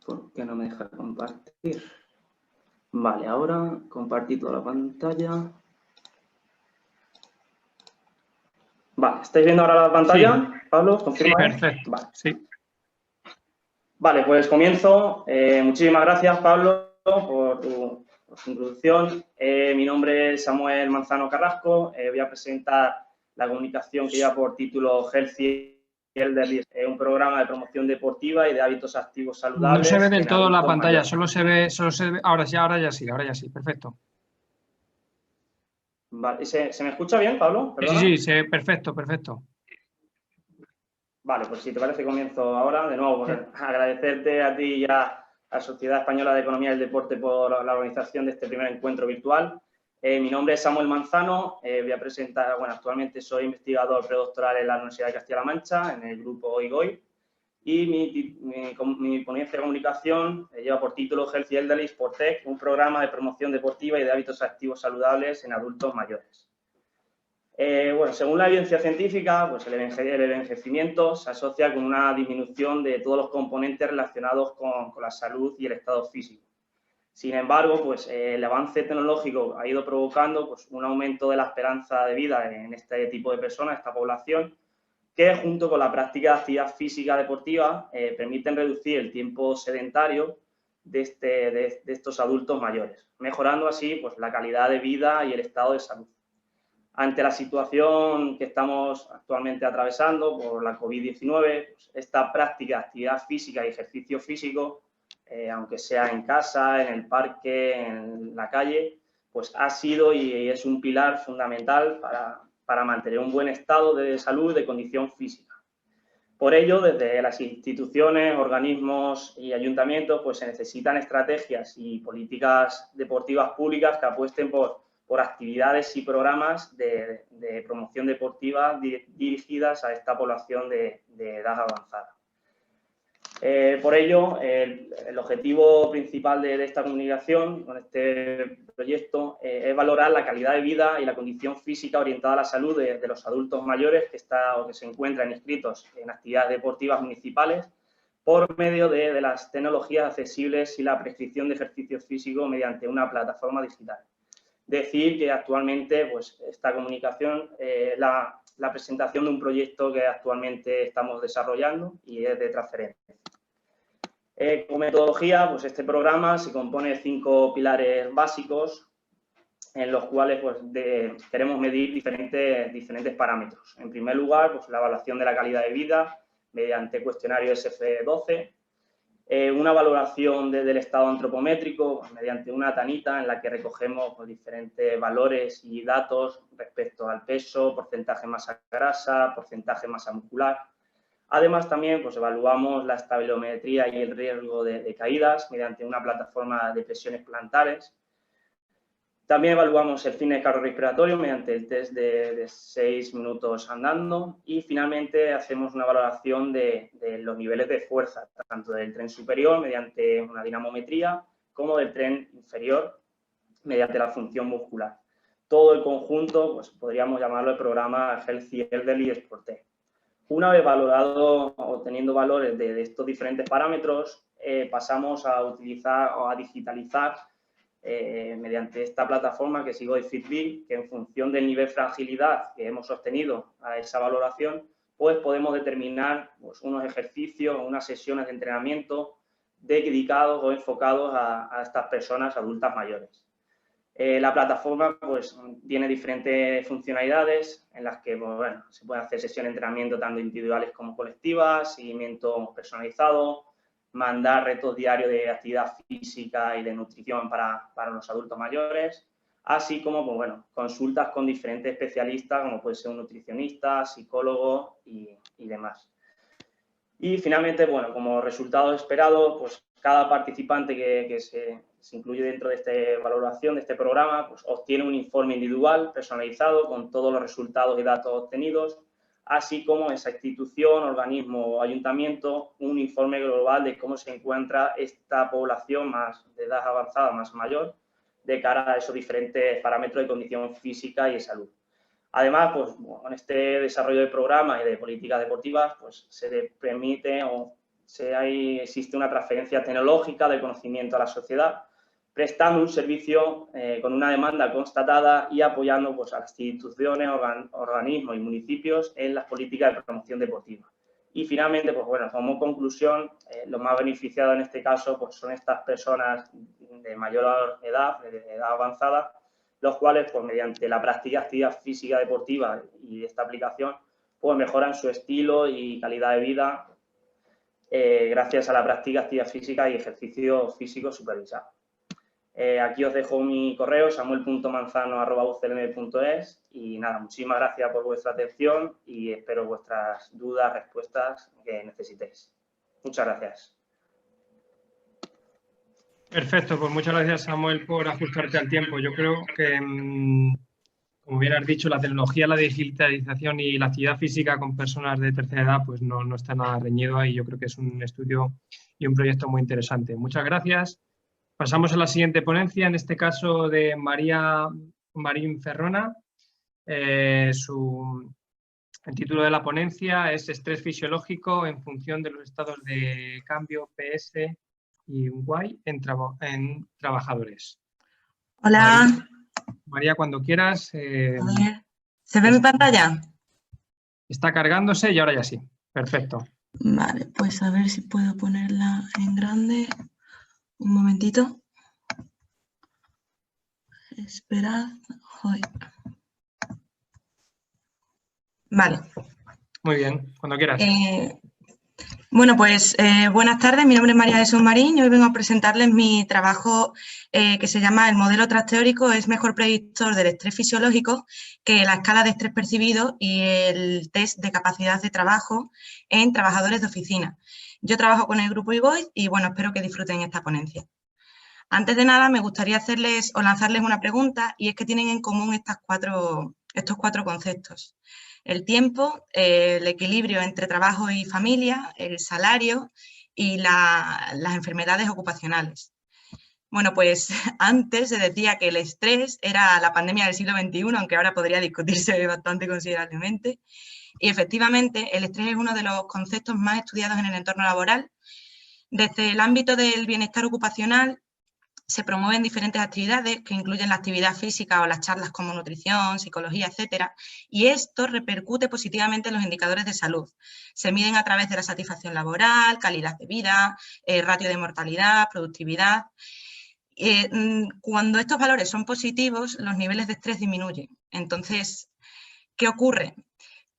¿Por qué no me deja compartir? Vale, ahora compartí toda la pantalla. Vale, ¿estáis viendo ahora la pantalla, sí. Pablo? ¿Confirma? Sí, perfecto. Vale. Sí. Vale, pues comienzo. Muchísimas gracias, Pablo, por tu introducción. Mi nombre es Samuel Manzano Carrasco. Voy a presentar la comunicación que lleva por título Healthy Elderly, un programa de promoción deportiva y de hábitos activos saludables. No se ve del todo la pantalla, solo se ve, ahora ya sí, perfecto. Vale, ¿se me escucha bien, Pablo? ¿Perdona? Sí, perfecto. Vale, pues si te parece comienzo ahora. De nuevo, pues, agradecerte a ti y a la Sociedad Española de Economía del Deporte por la organización de este primer encuentro virtual. Mi nombre es Samuel Manzano, voy a presentar, bueno, actualmente soy investigador predoctoral en la Universidad de Castilla-La Mancha, en el grupo IGOI, y mi ponencia de comunicación lleva por título Healthy Elderly Sportec, un programa de promoción deportiva y de hábitos activos saludables en adultos mayores. Bueno, según la evidencia científica, pues el envejecimiento se asocia con una disminución de todos los componentes relacionados con la salud y el estado físico. Sin embargo, pues el avance tecnológico ha ido provocando pues, un aumento de la esperanza de vida en este tipo de personas, esta población, que junto con la práctica de actividad física deportiva permiten reducir el tiempo sedentario de estos adultos mayores, mejorando así pues, la calidad de vida y el estado de salud. Ante la situación que estamos actualmente atravesando por la COVID-19, pues, esta práctica de actividad física y ejercicio físico, aunque sea en casa, en el parque, en la calle, pues ha sido y es un pilar fundamental para mantener un buen estado de salud y de condición física. Por ello, desde las instituciones, organismos y ayuntamientos, pues se necesitan estrategias y políticas deportivas públicas que apuesten por actividades y programas de promoción deportiva dirigidas a esta población de edad avanzada. Por ello, el objetivo principal de esta comunicación, con este proyecto, es valorar la calidad de vida y la condición física orientada a la salud de los adultos mayores que se encuentran inscritos en actividades deportivas municipales por medio de las tecnologías accesibles y la prescripción de ejercicio físico mediante una plataforma digital. Decir que actualmente pues, esta comunicación es la presentación de un proyecto que actualmente estamos desarrollando y es de transferencia. Como metodología, pues este programa se compone de 5 pilares básicos en los cuales pues, queremos medir diferentes parámetros. En primer lugar, pues, la evaluación de la calidad de vida mediante cuestionario SF12, una valoración del estado antropométrico pues, mediante una tanita en la que recogemos pues, diferentes valores y datos respecto al peso, porcentaje de masa grasa, porcentaje de masa muscular. Además, también pues, evaluamos la estabiliometría y el riesgo de caídas mediante una plataforma de presiones plantares. También evaluamos el fitness cardiorrespiratorio mediante el test de 6 minutos andando y finalmente hacemos una valoración de los niveles de fuerza, tanto del tren superior mediante una dinamometría como del tren inferior mediante la función muscular. Todo el conjunto pues, podríamos llamarlo el programa Healthy Elderly Sportec. Una vez valorado o teniendo valores de estos diferentes parámetros, pasamos a utilizar o a digitalizar mediante esta plataforma que es IGOI Fitbit, que en función del nivel de fragilidad que hemos obtenido a esa valoración, pues podemos determinar pues, unos ejercicios o unas sesiones de entrenamiento dedicados o enfocados a estas personas adultas mayores. La plataforma pues, tiene diferentes funcionalidades en las que pues, bueno, se pueden hacer sesiones de entrenamiento tanto individuales como colectivas, seguimiento personalizado, mandar retos diarios de actividad física y de nutrición para los adultos mayores, así como pues, bueno, consultas con diferentes especialistas, como puede ser un nutricionista, psicólogo y demás. Y finalmente, bueno, como resultado esperado, pues cada participante que se incluye dentro de esta valoración, de este programa, pues obtiene un informe individual, personalizado, con todos los resultados y datos obtenidos, así como esa institución, organismo o ayuntamiento, un informe global de cómo se encuentra esta población más de edad avanzada, más mayor, de cara a esos diferentes parámetros de condición física y de salud. Además, pues, con este desarrollo de programas y de políticas deportivas, pues se le permite o existe una transferencia tecnológica de conocimiento a la sociedad, prestando un servicio con una demanda constatada y apoyando pues, a las instituciones, organismos y municipios en las políticas de promoción deportiva. Y finalmente, pues bueno, como conclusión, los más beneficiados en este caso pues, son estas personas de mayor edad, de edad avanzada, los cuales, pues mediante la práctica de actividad física deportiva y esta aplicación, pues mejoran su estilo y calidad de vida gracias a la práctica de actividad física y ejercicio físico supervisado. Aquí os dejo mi correo, samuel.manzano@uclm.es y nada, muchísimas gracias por vuestra atención y espero vuestras dudas, respuestas que necesitéis. Muchas gracias. Perfecto, pues muchas gracias, Samuel, por ajustarte al tiempo. Yo creo que, como bien has dicho, la tecnología, la digitalización y la actividad física con personas de tercera edad pues no está nada reñido ahí. Yo creo que es un estudio y un proyecto muy interesante. Muchas gracias. Pasamos a la siguiente ponencia, en este caso de Marín Ferrona. El título de la ponencia es Estrés fisiológico en función de los estados de cambio PS y Y en trabajadores. Hola. María, cuando quieras. A ver, ¿se ve mi pantalla? Está cargándose y ahora ya sí. Perfecto. Vale, pues a ver si puedo ponerla en grande. Un momentito. Esperad. Joder. Vale. Muy bien, cuando quieras. Bueno, pues buenas tardes, mi nombre es María Jesús Marín y hoy vengo a presentarles mi trabajo que se llama El modelo trasteórico es mejor predictor del estrés fisiológico que la escala de estrés percibido y el test de capacidad de trabajo en trabajadores de oficina. Yo trabajo con el grupo IGOIT y bueno, espero que disfruten esta ponencia. Antes de nada me gustaría hacerles o lanzarles una pregunta y es que tienen en común estos cuatro conceptos. El tiempo, el equilibrio entre trabajo y familia, el salario y las enfermedades ocupacionales. Bueno, pues antes se decía que el estrés era la pandemia del siglo XXI, aunque ahora podría discutirse bastante considerablemente. Y efectivamente, el estrés es uno de los conceptos más estudiados en el entorno laboral. Desde el ámbito del bienestar ocupacional, se promueven diferentes actividades que incluyen la actividad física o las charlas como nutrición, psicología, etcétera, y esto repercute positivamente en los indicadores de salud. Se miden a través de la satisfacción laboral, calidad de vida, ratio de mortalidad, productividad. Cuando estos valores son positivos, los niveles de estrés disminuyen. Entonces, ¿qué ocurre?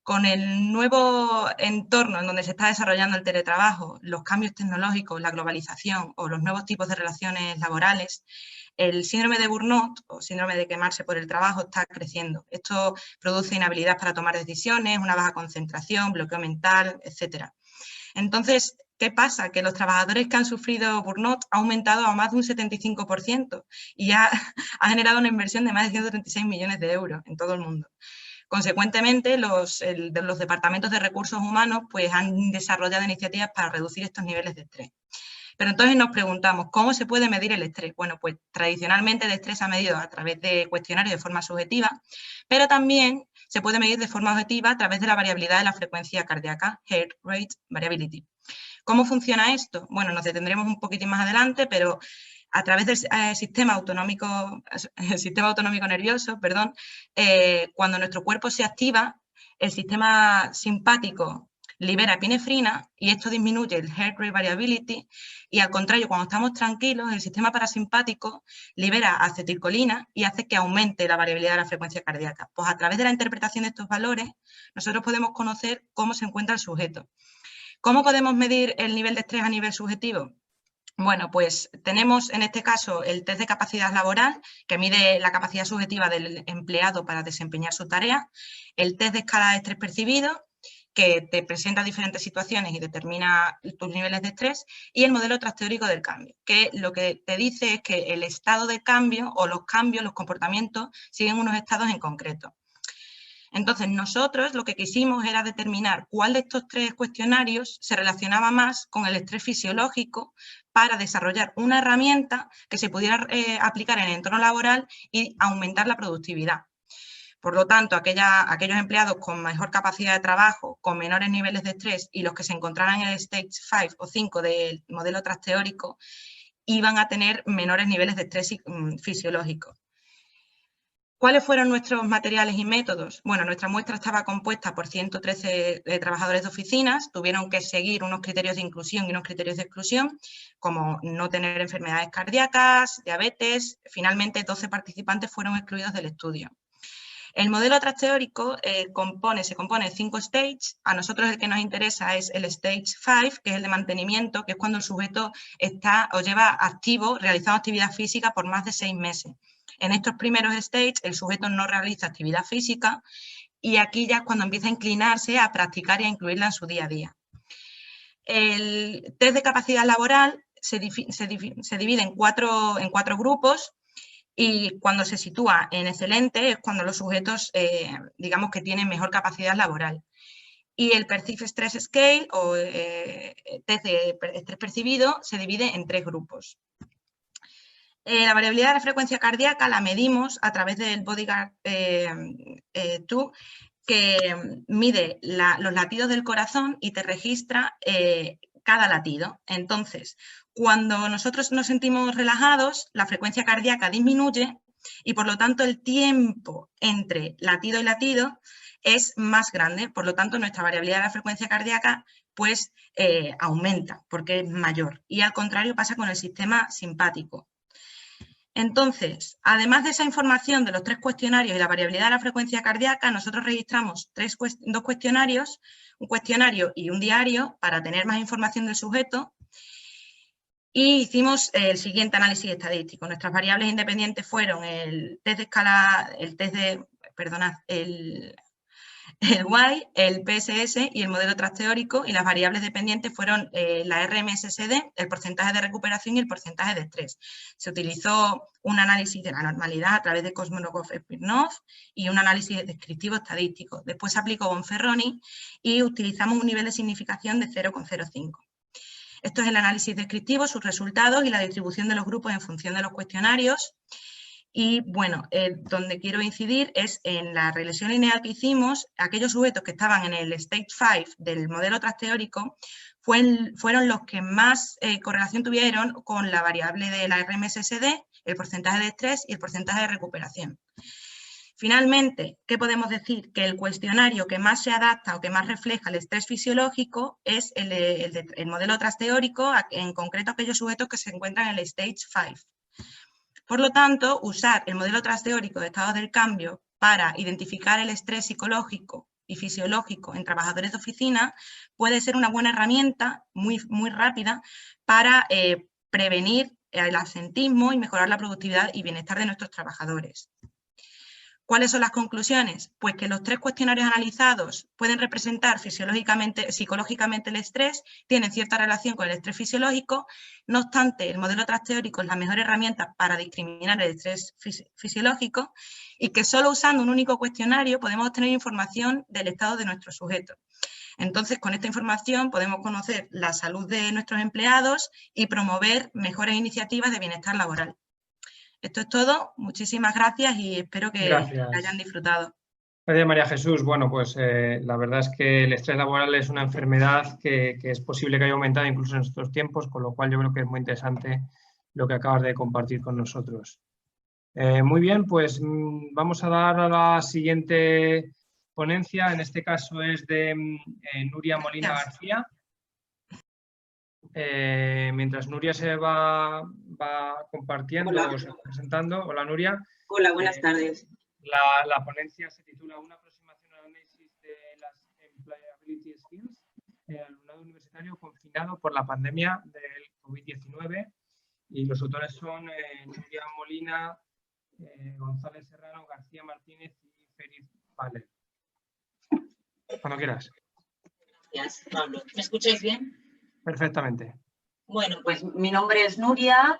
Con el nuevo entorno en donde se está desarrollando el teletrabajo, los cambios tecnológicos, la globalización o los nuevos tipos de relaciones laborales, el síndrome de burnout o síndrome de quemarse por el trabajo está creciendo. Esto produce inhabilidad para tomar decisiones, una baja concentración, bloqueo mental, etc. Entonces, ¿qué pasa? Que los trabajadores que han sufrido burnout ha aumentado a más de un 75% y ya ha generado una inversión de más de 136 millones de euros en todo el mundo. Consecuentemente, los departamentos de recursos humanos pues, han desarrollado iniciativas para reducir estos niveles de estrés. Pero entonces nos preguntamos, ¿cómo se puede medir el estrés? Bueno, pues tradicionalmente el estrés se ha medido a través de cuestionarios de forma subjetiva, pero también se puede medir de forma objetiva a través de la variabilidad de la frecuencia cardíaca, Heart Rate Variability. ¿Cómo funciona esto? Bueno, nos detendremos un poquitín más adelante, pero a través del sistema autonómico nervioso, cuando nuestro cuerpo se activa, el sistema simpático libera epinefrina y esto disminuye el heart rate variability, y al contrario, cuando estamos tranquilos, el sistema parasimpático libera acetilcolina y hace que aumente la variabilidad de la frecuencia cardíaca. Pues a través de la interpretación de estos valores, nosotros podemos conocer cómo se encuentra el sujeto. ¿Cómo podemos medir el nivel de estrés a nivel subjetivo? Bueno, pues tenemos en este caso el test de capacidad laboral, que mide la capacidad subjetiva del empleado para desempeñar su tarea, el test de escala de estrés percibido, que te presenta diferentes situaciones y determina tus niveles de estrés, y el modelo transteórico del cambio, que lo que te dice es que el estado de cambio o los cambios, los comportamientos, siguen unos estados en concreto. Entonces, nosotros lo que quisimos era determinar cuál de estos 3 cuestionarios se relacionaba más con el estrés fisiológico para desarrollar una herramienta que se pudiera aplicar en el entorno laboral y aumentar la productividad. Por lo tanto, aquellos empleados con mejor capacidad de trabajo, con menores niveles de estrés y los que se encontraran en el Stage 5 o 5 del modelo transteórico iban a tener menores niveles de estrés fisiológico. ¿Cuáles fueron nuestros materiales y métodos? Bueno, nuestra muestra estaba compuesta por 113 trabajadores de oficinas, tuvieron que seguir unos criterios de inclusión y unos criterios de exclusión, como no tener enfermedades cardíacas, diabetes. Finalmente, 12 participantes fueron excluidos del estudio. El modelo transteórico se compone de 5 stages. A nosotros el que nos interesa es el Stage 5, que es el de mantenimiento, que es cuando el sujeto está o lleva activo, realizando actividad física por más de 6 meses. En estos primeros stages el sujeto no realiza actividad física y aquí ya es cuando empieza a inclinarse a practicar y a incluirla en su día a día. El test de capacidad laboral se divide en cuatro grupos y cuando se sitúa en excelente es cuando los sujetos, digamos que tienen mejor capacidad laboral. Y el Perceived Stress Scale o test de estrés percibido se divide en 3 grupos. La variabilidad de la frecuencia cardíaca la medimos a través del Bodyguard 2, que mide los latidos del corazón y te registra cada latido. Entonces, cuando nosotros nos sentimos relajados, la frecuencia cardíaca disminuye y por lo tanto el tiempo entre latido y latido es más grande, por lo tanto nuestra variabilidad de la frecuencia cardíaca pues aumenta porque es mayor, y al contrario pasa con el sistema simpático. Entonces, además de esa información de los 3 cuestionarios y la variabilidad de la frecuencia cardíaca, nosotros registramos 2 cuestionarios, un cuestionario y un diario, para tener más información del sujeto, y hicimos el siguiente análisis estadístico. Nuestras variables independientes fueron el test de escala, el Y, el PSS y el modelo transteórico, y las variables dependientes fueron la RMSSD, el porcentaje de recuperación y el porcentaje de estrés. Se utilizó un análisis de la normalidad a través de Kosmologov-Smirnov y un análisis descriptivo estadístico. Después se aplicó Bonferroni y utilizamos un nivel de significación de 0,05. Esto es el análisis descriptivo, sus resultados y la distribución de los grupos en función de los cuestionarios. Y bueno, donde quiero incidir es en la regresión lineal que hicimos. Aquellos sujetos que estaban en el Stage 5 del modelo transteórico fueron los que más correlación tuvieron con la variable de la RMSSD, el porcentaje de estrés y el porcentaje de recuperación. Finalmente, ¿qué podemos decir? Que el cuestionario que más se adapta o que más refleja el estrés fisiológico es el modelo transteórico, en concreto aquellos sujetos que se encuentran en el Stage 5. Por lo tanto, usar el modelo transteórico de estados del cambio para identificar el estrés psicológico y fisiológico en trabajadores de oficina puede ser una buena herramienta, muy rápida, para prevenir el absentismo y mejorar la productividad y bienestar de nuestros trabajadores. ¿Cuáles son las conclusiones? Pues que los 3 cuestionarios analizados pueden representar psicológicamente el estrés, tienen cierta relación con el estrés fisiológico. No obstante, el modelo transteórico es la mejor herramienta para discriminar el estrés fisiológico, y que solo usando un único cuestionario podemos obtener información del estado de nuestro sujeto. Entonces, con esta información podemos conocer la salud de nuestros empleados y promover mejores iniciativas de bienestar laboral. Esto es todo, muchísimas gracias y espero que hayan disfrutado. Gracias, María Jesús. Bueno, pues la verdad es que el estrés laboral es una enfermedad que es posible que haya aumentado incluso en estos tiempos, con lo cual yo creo que es muy interesante lo que acabas de compartir con nosotros. Muy bien, pues vamos a dar a la siguiente ponencia, en este caso es de Nuria Molina García. Mientras Nuria se va compartiendo o se va presentando. Hola, Nuria. Hola, buenas tardes. La ponencia se titula Una aproximación al análisis de las employability skills del alumnado universitario confinado por la pandemia del COVID-19, y los autores son Nuria Molina, González Serrano, García Martínez y Feliz Valer. Cuando quieras. Gracias, Pablo. ¿Me escucháis bien? Perfectamente. Bueno, pues mi nombre es Nuria.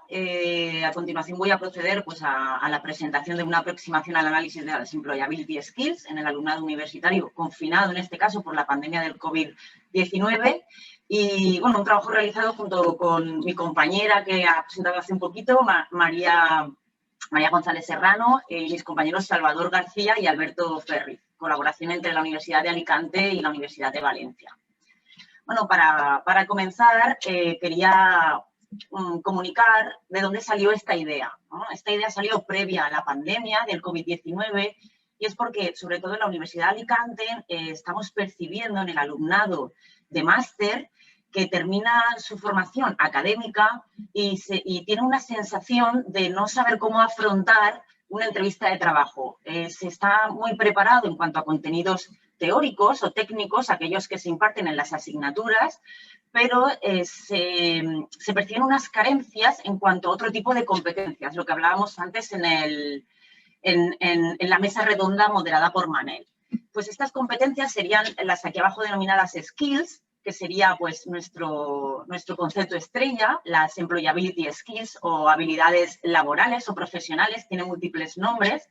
A continuación voy a proceder pues, a la presentación de una aproximación al análisis de las employability skills en el alumnado universitario confinado, en este caso, por la pandemia del COVID-19. Y, bueno, un trabajo realizado junto con mi compañera que ha presentado hace un poquito, María González Serrano, y mis compañeros Salvador García y Alberto Ferri. Colaboración entre la Universidad de Alicante y la Universidad de Valencia. Bueno, para comenzar, quería comunicar de dónde salió esta idea, ¿no? Esta idea salió previa a la pandemia del COVID-19 y es porque, sobre todo en la Universidad de Alicante, estamos percibiendo en el alumnado de máster que termina su formación académica y tiene una sensación de no saber cómo afrontar una entrevista de trabajo. Se está muy preparado en cuanto a contenidos teóricos o técnicos, aquellos que se imparten en las asignaturas, pero se perciben unas carencias en cuanto a otro tipo de competencias, lo que hablábamos antes en la mesa redonda moderada por Manel. Pues estas competencias serían las aquí abajo denominadas skills, que sería pues nuestro concepto estrella, las employability skills o habilidades laborales o profesionales, tiene múltiples nombres.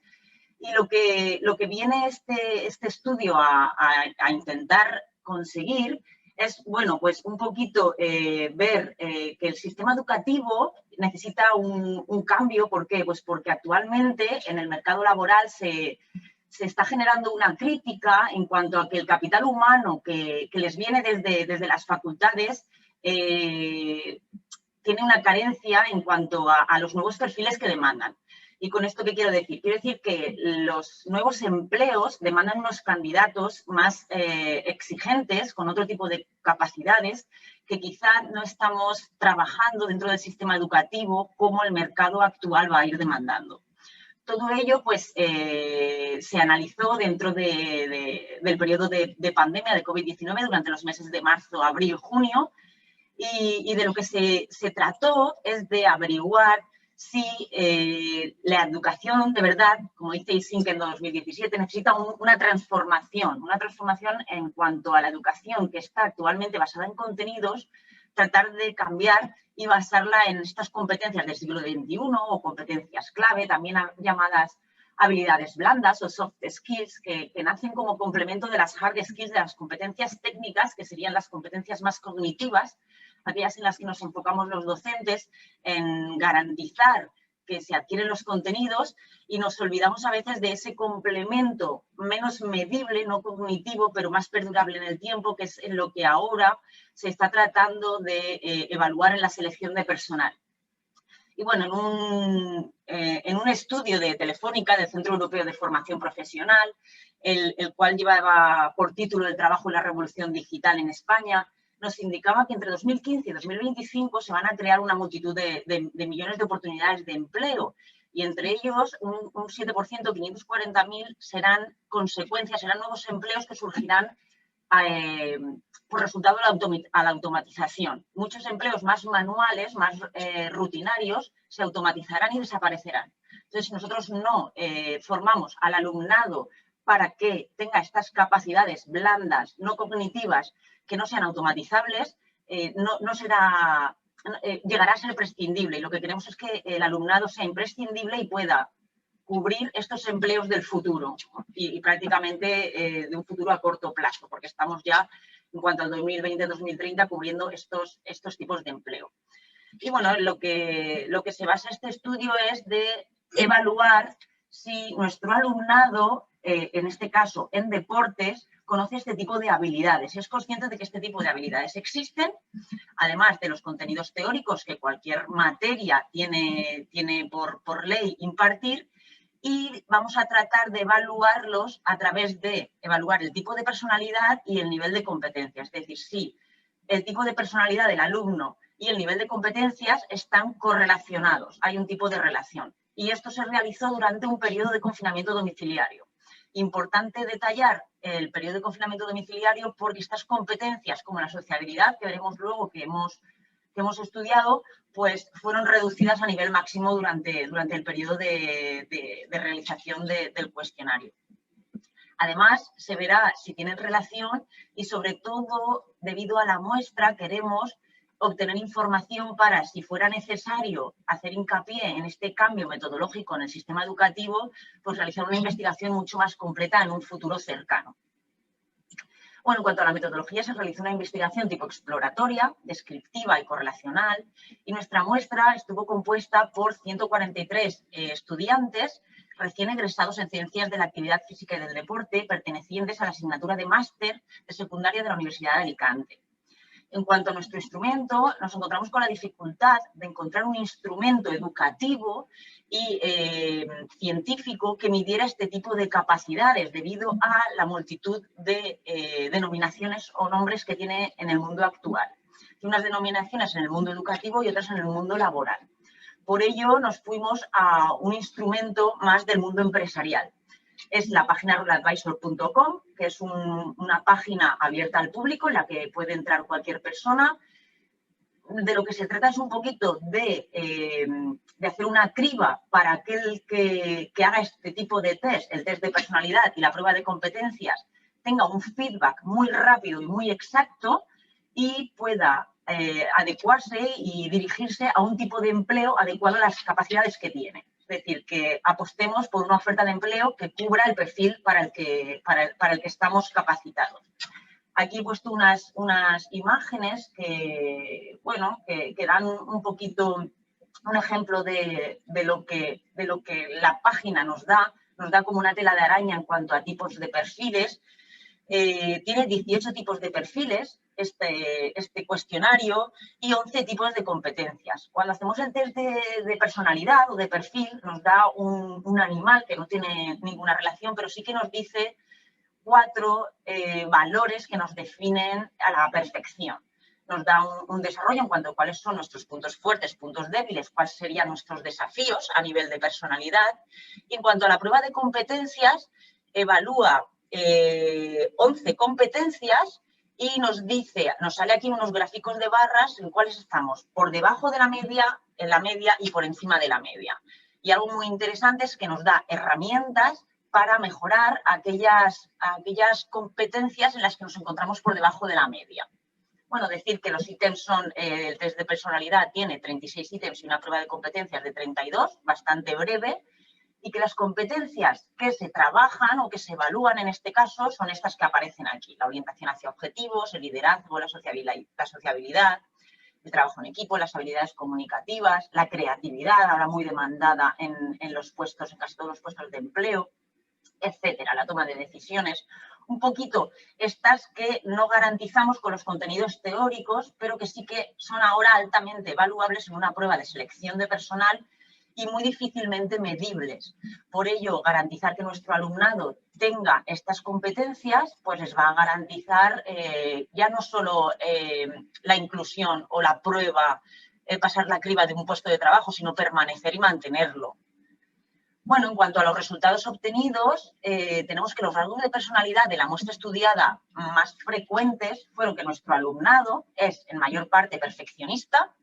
Y lo que viene este estudio a intentar conseguir es, bueno, pues un poquito ver que el sistema educativo necesita un cambio. ¿Por qué? Pues porque actualmente en el mercado laboral se está generando una crítica en cuanto a que el capital humano que les viene desde las facultades tiene una carencia en cuanto a los nuevos perfiles que demandan. ¿Y con esto qué quiero decir? Quiero decir que los nuevos empleos demandan unos candidatos más exigentes, con otro tipo de capacidades, que quizá no estamos trabajando dentro del sistema educativo como el mercado actual va a ir demandando. Todo ello pues, se analizó dentro del periodo de pandemia de COVID-19 durante los meses de marzo, abril, junio, y de lo que se trató es de averiguar si la educación de verdad, como dice ISINC en 2017, necesita una transformación en cuanto a la educación que está actualmente basada en contenidos, tratar de cambiar y basarla en estas competencias del siglo XXI o competencias clave, también llamadas habilidades blandas o soft skills, que nacen como complemento de las hard skills, de las competencias técnicas, que serían las competencias más cognitivas, aquellas en las que nos enfocamos los docentes en garantizar que se adquieren los contenidos y nos olvidamos a veces de ese complemento menos medible, no cognitivo, pero más perdurable en el tiempo, que es en lo que ahora se está tratando de evaluar en la selección de personal. Y bueno, en un estudio de Telefónica, del Centro Europeo de Formación Profesional, el cual llevaba por título El trabajo y la revolución digital en España, nos indicaba que entre 2015 y 2025 se van a crear una multitud de millones de oportunidades de empleo y entre ellos un 7%, 540.000 serán consecuencias, serán nuevos empleos que surgirán por resultado de la automatización. Muchos empleos más manuales, más rutinarios, se automatizarán y desaparecerán. Entonces, si nosotros no formamos al alumnado para que tenga estas capacidades blandas, no cognitivas, que no sean automatizables, llegará a ser prescindible. Y lo que queremos es que el alumnado sea imprescindible y pueda cubrir estos empleos del futuro y prácticamente de un futuro a corto plazo, porque estamos ya, en cuanto al 2020-2030, cubriendo estos tipos de empleo. Y bueno, lo que se basa este estudio es de evaluar si nuestro alumnado, en este caso en deportes, conoce este tipo de habilidades, es consciente de que este tipo de habilidades existen, además de los contenidos teóricos que cualquier materia tiene por ley impartir, y vamos a tratar de evaluarlos a través de evaluar el tipo de personalidad y el nivel de competencias. Es decir, si el tipo de personalidad del alumno y el nivel de competencias están correlacionados, hay un tipo de relación. Y esto se realizó durante un periodo de confinamiento domiciliario. Importante detallar el periodo de confinamiento domiciliario porque estas competencias, como la sociabilidad, que veremos luego que hemos estudiado, pues fueron reducidas a nivel máximo durante el periodo de realización del cuestionario. Además, se verá si tienen relación y, sobre todo, debido a la muestra, queremos obtener información para, si fuera necesario, hacer hincapié en este cambio metodológico en el sistema educativo, pues realizar una investigación mucho más completa en un futuro cercano. Bueno, en cuanto a la metodología, se realizó una investigación tipo exploratoria, descriptiva y correlacional, y nuestra muestra estuvo compuesta por 143 estudiantes recién egresados en Ciencias de la Actividad Física y del Deporte, pertenecientes a la asignatura de máster de secundaria de la Universidad de Alicante. En cuanto a nuestro instrumento, nos encontramos con la dificultad de encontrar un instrumento educativo y científico que midiera este tipo de capacidades debido a la multitud de denominaciones o nombres que tiene en el mundo actual. Tiene unas denominaciones en el mundo educativo y otras en el mundo laboral. Por ello, nos fuimos a un instrumento más del mundo empresarial. Es la página ruleadvisor.com, que es una página abierta al público en la que puede entrar cualquier persona. De lo que se trata es un poquito de hacer una criba para aquel que haga este tipo de test, el test de personalidad y la prueba de competencias, tenga un feedback muy rápido y muy exacto y pueda adecuarse y dirigirse a un tipo de empleo adecuado a las capacidades que tiene. Es decir, que apostemos por una oferta de empleo que cubra el perfil para el que estamos capacitados. Aquí he puesto unas imágenes que dan un poquito un ejemplo de lo que la página nos da como una tela de araña en cuanto a tipos de perfiles. Tiene 18 tipos de perfiles este cuestionario y 11 tipos de competencias. Cuando hacemos el test de personalidad o de perfil, nos da un animal que no tiene ninguna relación, pero sí que nos dice 4 valores que nos definen a la perfección. Nos da un desarrollo en cuanto a cuáles son nuestros puntos fuertes, puntos débiles, cuáles serían nuestros desafíos a nivel de personalidad. Y en cuanto a la prueba de competencias, evalúa 11 competencias y nos sale aquí unos gráficos de barras en cuáles estamos por debajo de la media, en la media y por encima de la media. Y algo muy interesante es que nos da herramientas para mejorar aquellas competencias en las que nos encontramos por debajo de la media. Bueno, decir que los ítems son, el test de personalidad tiene 36 ítems y una prueba de competencias de 32, bastante breve, y que las competencias que se trabajan o que se evalúan en este caso son estas que aparecen aquí. La orientación hacia objetivos, el liderazgo, la sociabilidad, el trabajo en equipo, las habilidades comunicativas, la creatividad, ahora muy demandada en casi todos los puestos de empleo, etcétera, la toma de decisiones. Un poquito estas que no garantizamos con los contenidos teóricos, pero que sí que son ahora altamente evaluables en una prueba de selección de personal y muy difícilmente medibles. Por ello, garantizar que nuestro alumnado tenga estas competencias, pues les va a garantizar ya no solo la inclusión o la prueba, pasar la criba de un puesto de trabajo, sino permanecer y mantenerlo. Bueno, en cuanto a los resultados obtenidos, tenemos que los rasgos de personalidad de la muestra estudiada más frecuentes fueron que nuestro alumnado es en mayor parte perfeccionista,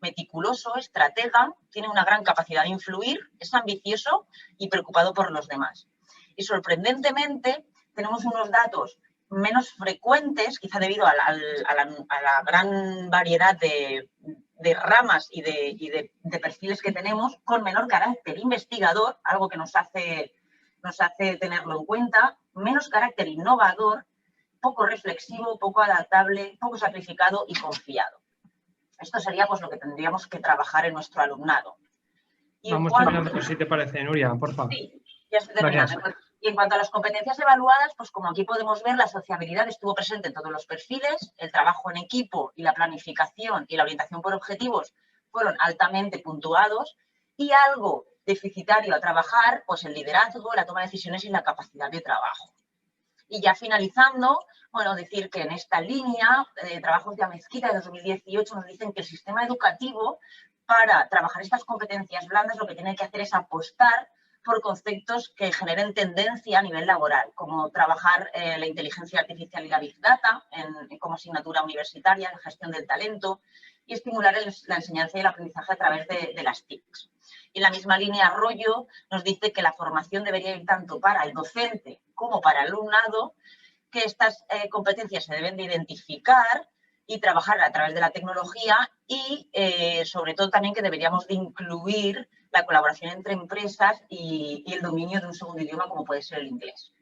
meticuloso, estratega, tiene una gran capacidad de influir, es ambicioso y preocupado por los demás. Y sorprendentemente tenemos unos datos menos frecuentes, quizá debido a la gran variedad de ramas y de perfiles que tenemos, con menor carácter investigador, algo que nos hace tenerlo en cuenta, menos carácter innovador, poco reflexivo, poco adaptable, poco sacrificado y confiado. Esto sería pues lo que tendríamos que trabajar en nuestro alumnado. Vamos terminando, si te parece, Nuria, por favor. Sí, ya estoy terminando. Y en cuanto a las competencias evaluadas, pues como aquí podemos ver, la sociabilidad estuvo presente en todos los perfiles, el trabajo en equipo y la planificación y la orientación por objetivos fueron altamente puntuados y algo deficitario a trabajar, pues el liderazgo, la toma de decisiones y la capacidad de trabajo. Y ya finalizando, bueno, decir que en esta línea, trabajos de Amezquita de 2018 nos dicen que el sistema educativo, para trabajar estas competencias blandas, lo que tiene que hacer es apostar por conceptos que generen tendencia a nivel laboral, como trabajar la inteligencia artificial y la Big Data como asignatura universitaria, la gestión del talento y estimular la enseñanza y el aprendizaje a través de las TICs. Y en la misma línea, Arroyo nos dice que la formación debería ir tanto para el docente como para el alumnado, que estas competencias se deben de identificar y trabajar a través de la tecnología y, sobre todo, también que deberíamos de incluir la colaboración entre empresas y el dominio de un segundo idioma como puede ser el inglés.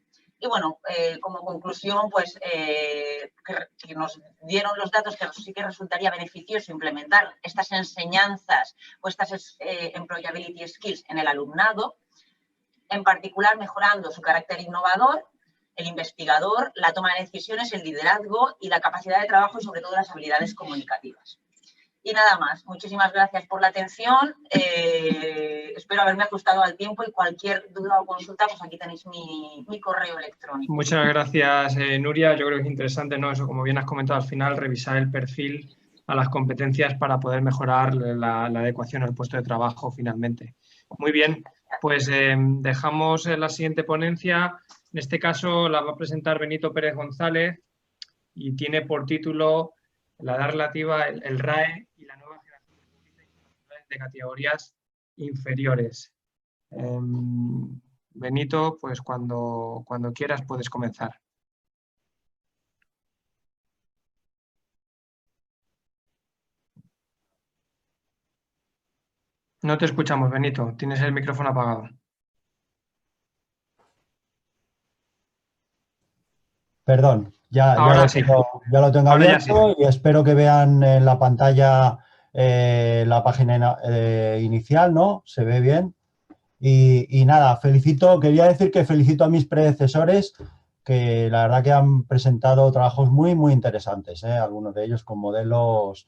Y bueno, como conclusión, pues que nos dieron los datos que sí que resultaría beneficioso implementar estas enseñanzas o estas employability skills en el alumnado, en particular mejorando su carácter innovador, el investigador, la toma de decisiones, el liderazgo y la capacidad de trabajo y sobre todo las habilidades comunicativas. Y nada más. Muchísimas gracias por la atención. Espero haberme ajustado al tiempo y cualquier duda o consulta, pues aquí tenéis mi correo electrónico. Muchas gracias, Nuria. Yo creo que es interesante, ¿no? Eso, como bien has comentado al final, revisar el perfil a las competencias para poder mejorar la adecuación al puesto de trabajo finalmente. Muy bien, pues dejamos la siguiente ponencia. En este caso la va a presentar Benito Pérez González y tiene por título la edad relativa, el RAE y la nueva generación de futbolistas internacionales de categorías inferiores. Benito, pues cuando quieras puedes comenzar. No te escuchamos, Benito. Tienes el micrófono apagado. Perdón, ya lo tengo abierto y espero que vean en la pantalla la página inicial, ¿no? Se ve bien. Y nada, quería decir que felicito a mis predecesores, que la verdad que han presentado trabajos muy, muy interesantes, algunos de ellos con modelos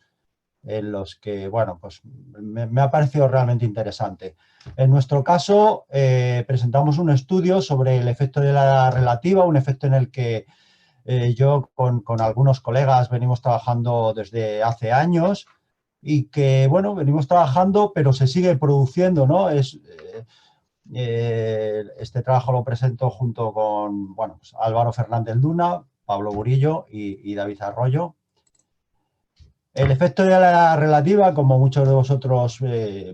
en los que, bueno, pues me ha parecido realmente interesante. En nuestro caso, presentamos un estudio sobre el efecto de la edad relativa, un efecto en el que yo con algunos colegas venimos trabajando desde hace años y que, bueno, venimos trabajando, pero se sigue produciendo, ¿no? Este trabajo lo presento junto con, bueno, pues Álvaro Fernández Luna, Pablo Burillo y David Arroyo. El efecto de la relativa, como muchos de vosotros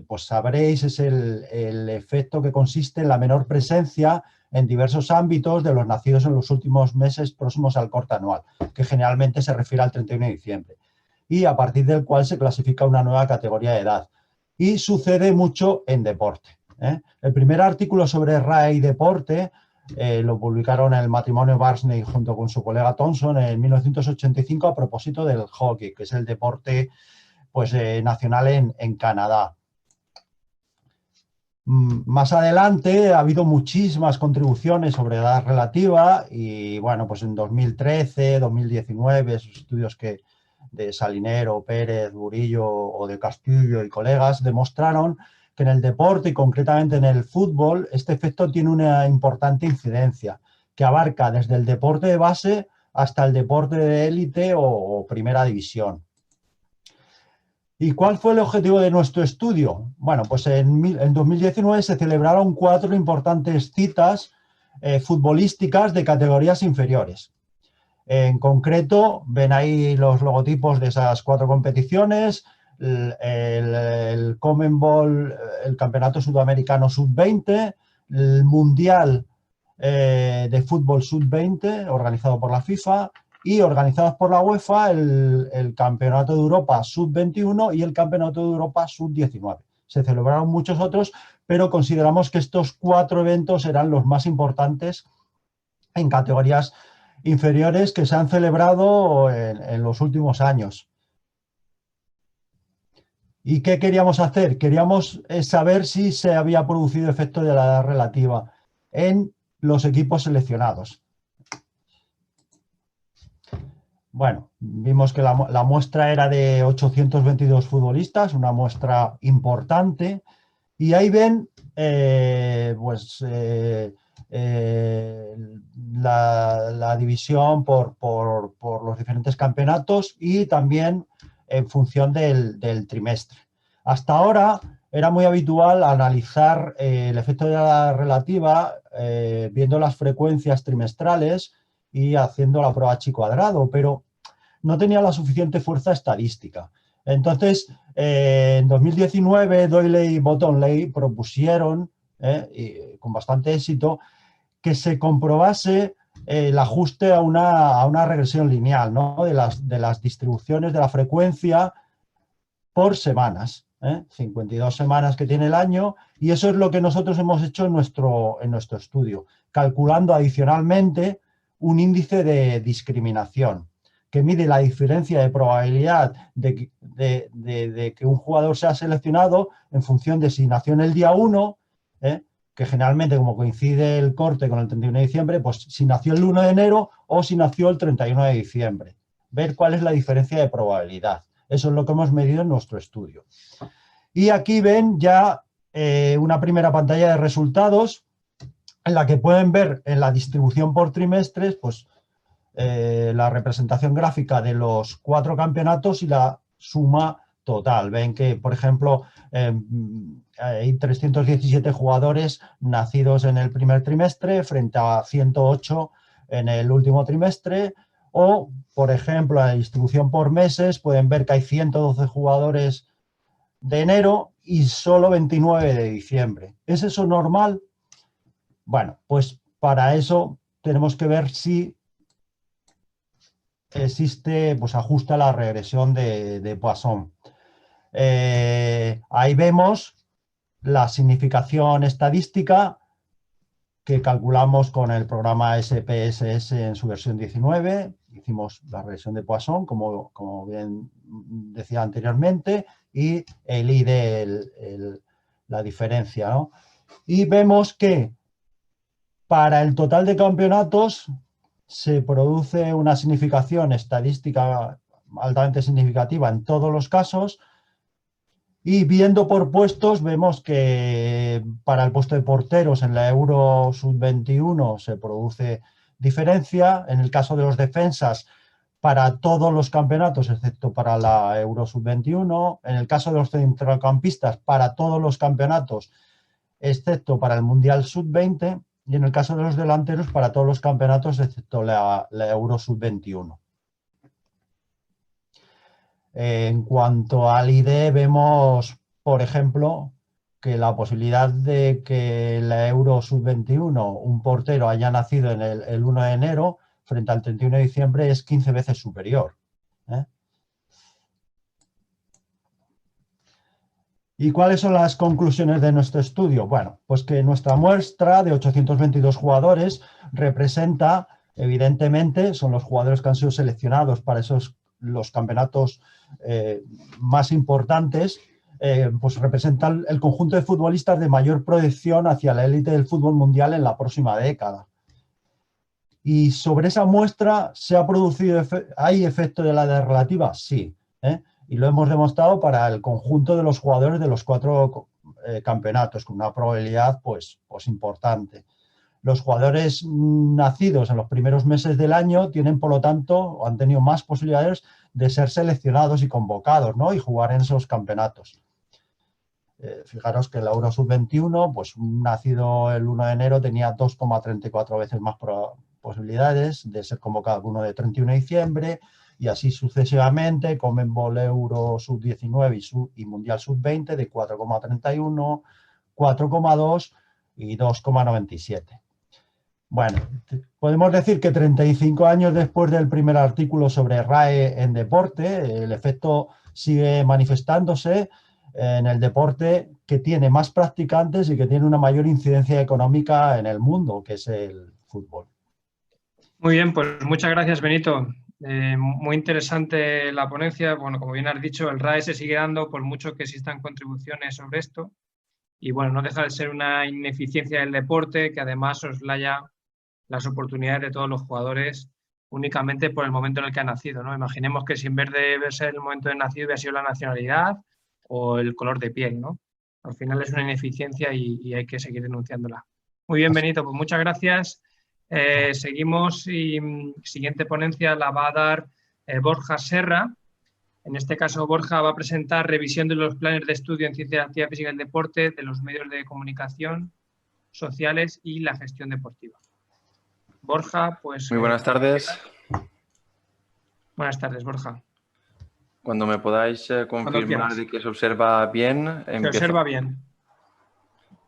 pues sabréis, es el efecto que consiste en la menor presencia en diversos ámbitos de los nacidos en los últimos meses próximos al corte anual, que generalmente se refiere al 31 de diciembre, y a partir del cual se clasifica una nueva categoría de edad. Y sucede mucho en deporte. El primer artículo sobre RAE y deporte lo publicaron el matrimonio Barsney junto con su colega Thompson en 1985 a propósito del hockey, que es el deporte pues, nacional en Canadá. Más adelante ha habido muchísimas contribuciones sobre edad relativa y bueno, pues en 2013, 2019, esos estudios de Salinero, Pérez, Burillo o de Castillo y colegas demostraron que en el deporte y concretamente en el fútbol este efecto tiene una importante incidencia que abarca desde el deporte de base hasta el deporte de élite o primera división. ¿Y cuál fue el objetivo de nuestro estudio? Bueno, pues en 2019 se celebraron 4 importantes citas futbolísticas de categorías inferiores. En concreto, ven ahí los logotipos de esas 4 competiciones, el CONMEBOL, el Campeonato Sudamericano Sub-20, el Mundial de Fútbol Sub-20, organizado por la FIFA, y organizados por la UEFA el Campeonato de Europa Sub-21 y el Campeonato de Europa Sub-19. Se celebraron muchos otros, pero consideramos que estos 4 eventos eran los más importantes en categorías inferiores que se han celebrado en los últimos años. ¿Y qué queríamos hacer? Queríamos saber si se había producido efecto de la edad relativa en los equipos seleccionados. Bueno, vimos que la muestra era de 822 futbolistas, una muestra importante, Y ahí ven la división por los diferentes campeonatos y también en función del trimestre. Hasta ahora era muy habitual analizar el efecto de la relativa viendo las frecuencias trimestrales y haciendo la prueba chi cuadrado, pero no tenía la suficiente fuerza estadística. Entonces, en 2019, Doyle y Bottomley propusieron, y con bastante éxito, que se comprobase el ajuste a una regresión lineal, ¿no? de las distribuciones de la frecuencia por semanas. 52 semanas que tiene el año, y eso es lo que nosotros hemos hecho en nuestro estudio, calculando adicionalmente un índice de discriminación que mide la diferencia de probabilidad de que un jugador sea seleccionado en función de si nació en el día 1, que generalmente como coincide el corte con el 31 de diciembre, pues si nació el 1 de enero o si nació el 31 de diciembre. Ver cuál es la diferencia de probabilidad. Eso es lo que hemos medido en nuestro estudio. Y aquí ven ya una primera pantalla de resultados en la que pueden ver en la distribución por trimestres pues, la representación gráfica de los 4 campeonatos y la suma total. Ven que, por ejemplo, hay 317 jugadores nacidos en el primer trimestre frente a 108 en el último trimestre. O, por ejemplo, la distribución por meses, pueden ver que hay 112 jugadores de enero y solo 29 de diciembre. ¿Es eso normal? Bueno, pues para eso tenemos que ver si existe, pues ajusta la regresión de Poisson. Ahí vemos la significación estadística que calculamos con el programa SPSS en su versión 19. Hicimos la regresión de Poisson, como bien decía anteriormente, y el ID, la diferencia, ¿no? Y vemos que para el total de campeonatos se produce una significación estadística altamente significativa en todos los casos, y viendo por puestos vemos que para el puesto de porteros en la Euro Sub-21 se produce diferencia. En el caso de los defensas, para todos los campeonatos excepto para la Euro Sub-21. En el caso de los centrocampistas, para todos los campeonatos excepto para el Mundial Sub-20. Y en el caso de los delanteros, para todos los campeonatos excepto la Euro Sub-21. En cuanto al ID, vemos, por ejemplo, que la posibilidad de que la Euro Sub-21 un portero haya nacido en el 1 de enero frente al 31 de diciembre es 15 veces superior. ¿Y cuáles son las conclusiones de nuestro estudio? Bueno, pues que nuestra muestra de 822 jugadores representa, evidentemente, son los jugadores que han sido seleccionados para los campeonatos más importantes, pues representan el conjunto de futbolistas de mayor proyección hacia la élite del fútbol mundial en la próxima década. Y sobre esa muestra, ¿se ha producido hay efecto de la relativa? Sí. Y lo hemos demostrado para el conjunto de los jugadores de los 4 campeonatos, con una probabilidad pues importante. Los jugadores nacidos en los primeros meses del año tienen, por lo tanto, han tenido más posibilidades de ser seleccionados y convocados, ¿no? Y jugar en esos campeonatos. Fijaros que el Euro Sub-21, pues un nacido el 1 de enero tenía 2,34 veces más posibilidades de ser convocado que uno de 31 de diciembre, y así sucesivamente, Conmebol Euro Sub-19 y Mundial Sub-20 de 4,31, 4,2 y 2,97. Bueno, podemos decir que 35 años después del primer artículo sobre RAE en deporte, el efecto sigue manifestándose en el deporte que tiene más practicantes y que tiene una mayor incidencia económica en el mundo, que es el fútbol. Muy bien, pues muchas gracias, Benito. Muy interesante la ponencia. Bueno, como bien has dicho, el RAE se sigue dando por mucho que existan contribuciones sobre esto. Y bueno, no deja de ser una ineficiencia del deporte que además soslaya las oportunidades de todos los jugadores únicamente por el momento en el que ha nacido, ¿no? Imaginemos que si en vez de ser el momento de nacido hubiera sido la nacionalidad o el color de piel, ¿no? Al final es una ineficiencia y hay que seguir denunciándola. Muy bien, Benito, pues muchas gracias. Seguimos y siguiente ponencia la va a dar Borja Serra. En este caso, Borja va a presentar revisión de los planes de estudio en ciencia de la actividad física y el deporte, de los medios de comunicación sociales y la gestión deportiva. Borja, pues... Muy buenas tardes. Buenas tardes, Borja. Cuando me podáis confirmar de que se observa bien... Se observa bien.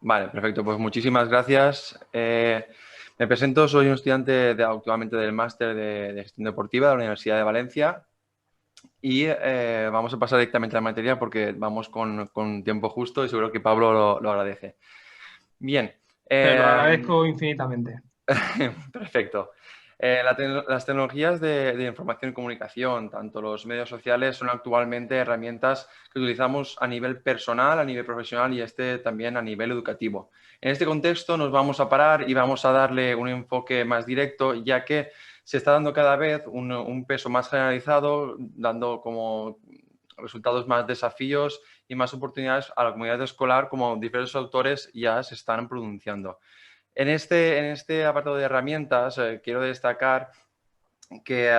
Vale, perfecto. Pues muchísimas gracias. Me presento, soy un estudiante actualmente del máster de gestión deportiva de la Universidad de Valencia y vamos a pasar directamente a la materia porque vamos con tiempo justo y seguro que Pablo lo agradece. Bien. Te lo agradezco infinitamente. Perfecto. Las tecnologías de información y comunicación, tanto los medios sociales, son actualmente herramientas que utilizamos a nivel personal, a nivel profesional y también a nivel educativo. En este contexto nos vamos a parar y vamos a darle un enfoque más directo, ya que se está dando cada vez un peso más generalizado, dando como resultados más desafíos y más oportunidades a la comunidad escolar, como diversos autores ya se están pronunciando. En este apartado de herramientas quiero destacar que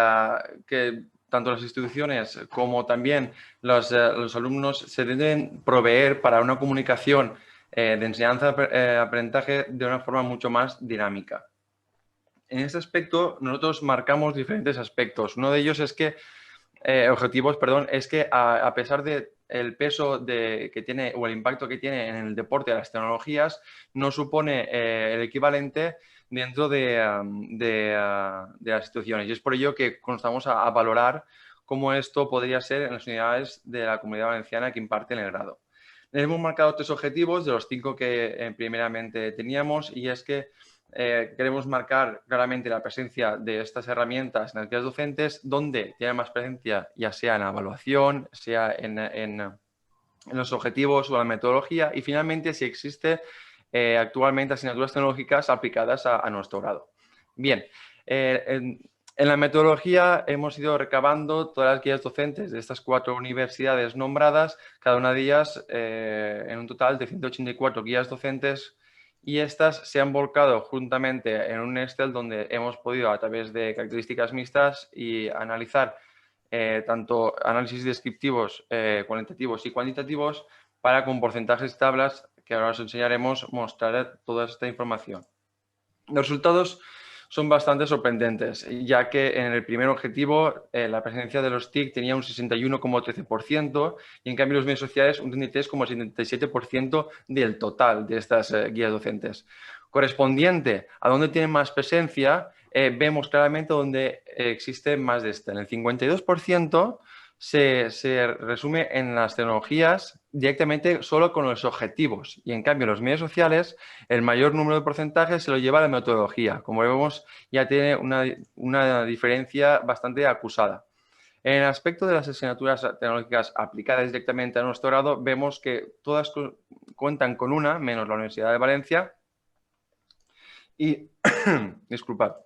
tanto las instituciones como también los alumnos se deben proveer para una comunicación de enseñanza-aprendizaje de una forma mucho más dinámica. En este aspecto nosotros marcamos diferentes aspectos. Uno de ellos es que, es que a pesar de el peso que tiene o el impacto que tiene en el deporte las tecnologías, no supone el equivalente dentro de las instituciones. Y es por ello que constamos a valorar cómo esto podría ser en las unidades de la Comunidad Valenciana que imparten el grado. Hemos marcado 3 objetivos de los 5 que primeramente teníamos, y es que queremos marcar claramente la presencia de estas herramientas en las guías docentes, donde tiene más presencia, ya sea en la evaluación, sea en los objetivos o la metodología, y finalmente si existe actualmente asignaturas tecnológicas aplicadas a nuestro grado. Bien, en la metodología hemos ido recabando todas las guías docentes de estas 4 universidades nombradas, cada una de ellas en un total de 184 guías docentes, y estas se han volcado juntamente en un Excel donde hemos podido, a través de características mixtas, y analizar tanto análisis descriptivos, cualitativos y cuantitativos, para con porcentajes y tablas, que ahora os enseñaremos, mostrar toda esta información. Los resultados son bastante sorprendentes, ya que en el primer objetivo la presencia de los TIC tenía un 61,13% y en cambio los medios sociales un 33,77% del total de estas guías docentes. Correspondiente a donde tienen más presencia, vemos claramente donde existe más de En el 52% se resume en las tecnologías directamente solo con los objetivos, y en cambio los medios sociales el mayor número de porcentajes se lo lleva la metodología. Como vemos, ya tiene una diferencia bastante acusada. En el aspecto de las asignaturas tecnológicas aplicadas directamente a nuestro grado, vemos que todas cuentan con una, menos la Universidad de Valencia. Y, disculpad,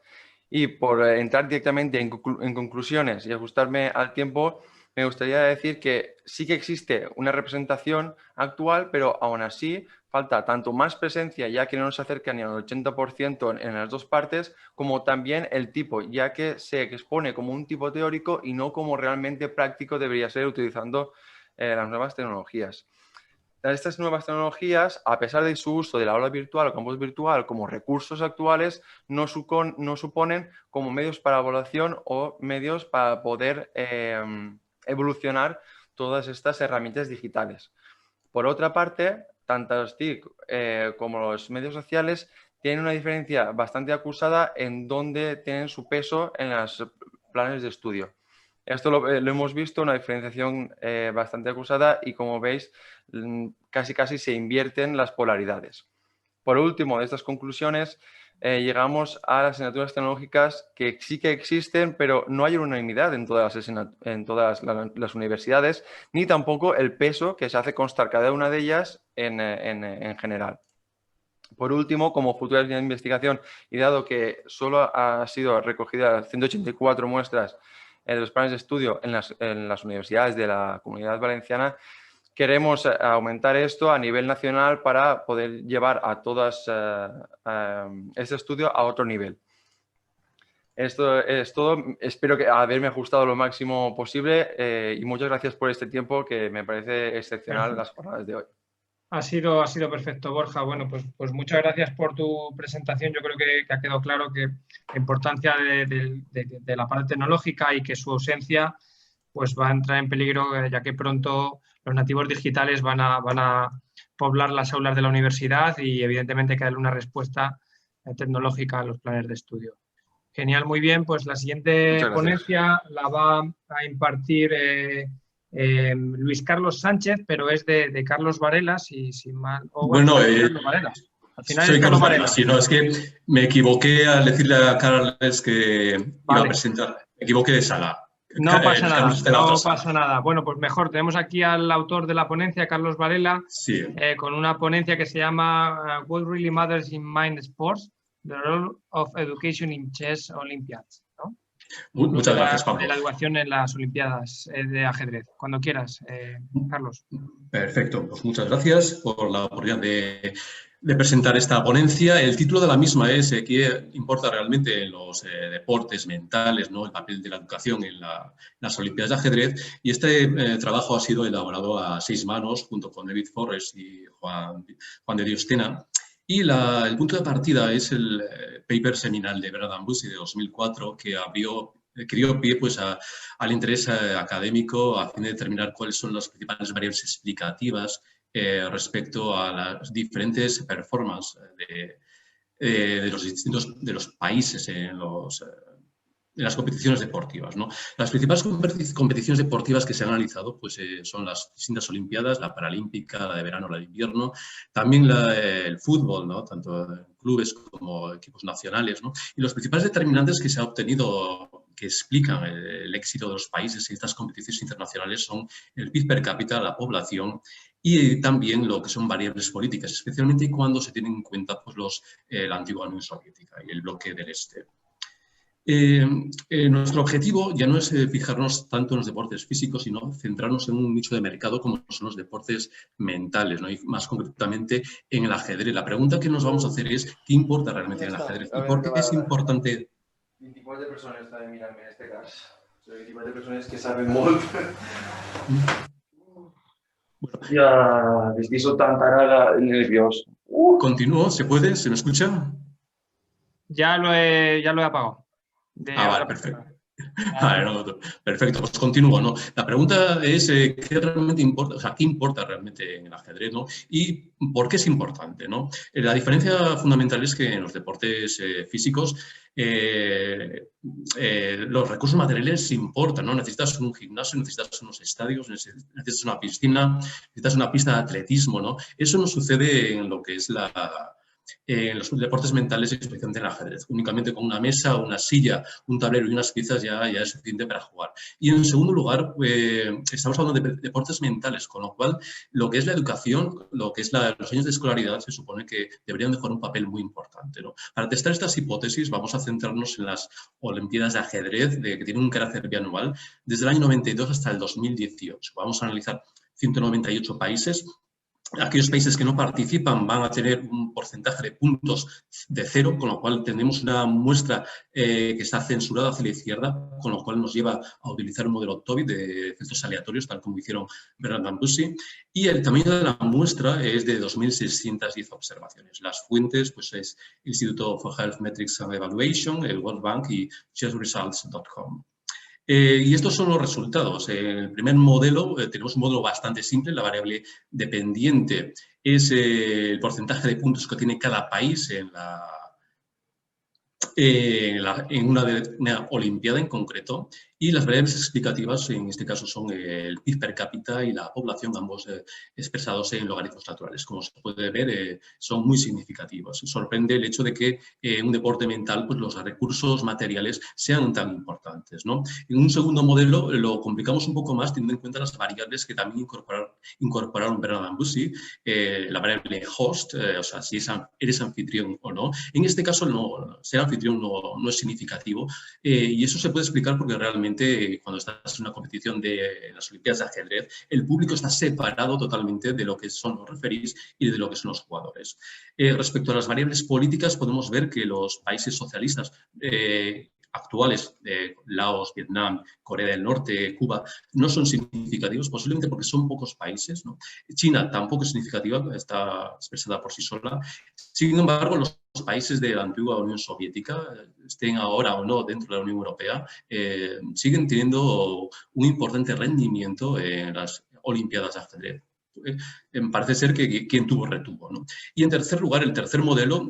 y por entrar directamente en conclusiones y ajustarme al tiempo, me gustaría decir que sí que existe una representación actual, pero aún así falta tanto más presencia, ya que no nos acerca ni al 80% en las dos partes, como también el tipo, ya que se expone como un tipo teórico y no como realmente práctico debería ser, utilizando las nuevas tecnologías. Estas nuevas tecnologías, a pesar de su uso de la aula virtual o campus virtual como recursos actuales, no suponen como medios para evaluación o medios para poder evolucionar todas estas herramientas digitales. Por otra parte, tanto los TIC como los medios sociales tienen una diferencia bastante acusada en donde tienen su peso en los planes de estudio. Esto lo hemos visto, una diferenciación bastante acusada, y como veis, casi se invierten las polaridades. Por último, de estas conclusiones, llegamos a las asignaturas tecnológicas que sí que existen, pero no hay unanimidad en todas las universidades, ni tampoco el peso que se hace constar cada una de ellas en general. Por último, como futura línea de investigación, y dado que solo ha sido recogida 184 muestras de los planes de estudio en las universidades de la Comunidad Valenciana, queremos aumentar esto a nivel nacional para poder llevar a todas este estudio a otro nivel. Esto es todo. Espero haberme ajustado lo máximo posible y muchas gracias por este tiempo, que me parece excepcional las jornadas de hoy. Ha sido perfecto, Borja. Bueno, pues muchas gracias por tu presentación. Yo creo que ha quedado claro que la importancia de la parte tecnológica y que su ausencia pues va a entrar en peligro, ya que pronto los nativos digitales van a poblar las aulas de la universidad y evidentemente hay que darle una respuesta tecnológica a los planes de estudio. Genial, muy bien. Pues la siguiente ponencia la va a impartir Luis Carlos Sánchez, pero es de Carlos Varela, si mal... Bueno, al final soy Carlos Varela. Sí, no, es que me equivoqué al decirle a Carles que iba a presentar. Me equivoqué de sala. No pasa nada, no pasa nada. Bueno, pues mejor. Tenemos aquí al autor de la ponencia, Carlos Varela, sí. Con una ponencia que se llama What Really Matters in Mind Sports, The Role of Education in Chess Olympiads, ¿no? Muchas gracias, Pablo. De la educación en las Olimpiadas de ajedrez. Cuando quieras, Carlos. Perfecto, pues muchas gracias por la oportunidad de presentar esta ponencia. El título de la misma es ¿qué importa realmente en los deportes mentales, ¿no? El papel de la educación en las Olimpiadas de ajedrez? Y este trabajo ha sido elaborado a 6 manos junto con David Forrest y Juan de Dios Tena. Y el punto de partida es el paper seminal de Bernard Bussy de 2004 que dio pie pues, al interés académico a fin de determinar cuáles son las principales variables explicativas respecto a las diferentes performances de los países en las competiciones deportivas, ¿no? Las principales competiciones deportivas que se han analizado pues, son las distintas Olimpiadas, la paralímpica, la de verano, la de invierno, también el fútbol, ¿no? Tanto clubes como equipos nacionales, ¿no? Y los principales determinantes que se ha obtenido que explican el éxito de los países en estas competiciones internacionales son el PIB per cápita, la población y también lo que son variables políticas, especialmente cuando se tienen en cuenta pues, la antigua Unión Soviética y el bloque del Este. Nuestro objetivo ya no es fijarnos tanto en los deportes físicos, sino centrarnos en un nicho de mercado como son los deportes mentales, ¿no? Y más concretamente en el ajedrez. La pregunta que nos vamos a hacer es ¿qué importa realmente en el ajedrez? ¿Y por qué es importante? 24 personas también miran en este caso. Son 24 personas que saben mucho. Ya, es que soy tan nervioso. Continúo, ¿se puede? ¿Se me escucha? Ya lo he apagado. Vale, perfecto. Vale, no, perfecto, pues continúo, ¿no? La pregunta es ¿qué realmente importa? O sea, ¿qué importa realmente en el ajedrez, ¿no? Y ¿por qué es importante, no? La diferencia fundamental es que en los deportes físicos los recursos materiales importan, ¿no? Necesitas un gimnasio, necesitas unos estadios, necesitas una piscina, necesitas una pista de atletismo, ¿no? Eso no sucede en lo que es en los deportes mentales, especialmente en el ajedrez. Únicamente con una mesa, una silla, un tablero y unas piezas ya es suficiente para jugar. Y en segundo lugar, estamos hablando de deportes mentales, con lo cual lo que es la educación, lo que es los años de escolaridad, se supone que deberían de jugar un papel muy importante, ¿no? Para testar estas hipótesis vamos a centrarnos en las Olimpiadas de ajedrez, que tienen un carácter bianual, desde el año 92 hasta el 2018. Vamos a analizar 198 países. Aquellos países que no participan van a tener un porcentaje de puntos de 0, con lo cual tenemos una muestra que está censurada hacia la izquierda, con lo cual nos lleva a utilizar un modelo TOBIT de efectos aleatorios, tal como hicieron Bernard Bussy. Y el tamaño de la muestra es de 2.610 observaciones. Las fuentes pues, es el Instituto for Health Metrics and Evaluation, el World Bank y chessresults.com. Y estos son los resultados. En el primer modelo tenemos un modelo bastante simple. La variable dependiente es el porcentaje de puntos que tiene cada país en una Olimpiada en concreto. Y las variables explicativas, en este caso, son el PIB per cápita y la población, ambos expresados en logaritmos naturales. Como se puede ver, son muy significativos. Sorprende el hecho de que en un deporte mental pues, los recursos materiales sean tan importantes, ¿no? En un segundo modelo lo complicamos un poco más teniendo en cuenta las variables que también incorporaron Bernard Bussy, la variable host, o sea, si eres anfitrión o no. En este caso, no, ser anfitrión no es significativo y eso se puede explicar porque realmente normalmente cuando estás en una competición de las Olimpiadas de ajedrez, el público está separado totalmente de lo que son los referees y de lo que son los jugadores. Respecto a las variables políticas, podemos ver que los países socialistas actuales, Laos, Vietnam, Corea del Norte, Cuba, no son significativos, posiblemente porque son pocos países, ¿no? China tampoco es significativa, está expresada por sí sola. Sin embargo, los países de la antigua Unión Soviética, estén ahora o no dentro de la Unión Europea, siguen teniendo un importante rendimiento en las Olimpiadas de ajedrez. Parece ser que quien tuvo retuvo, ¿no? Y en tercer lugar, el tercer modelo,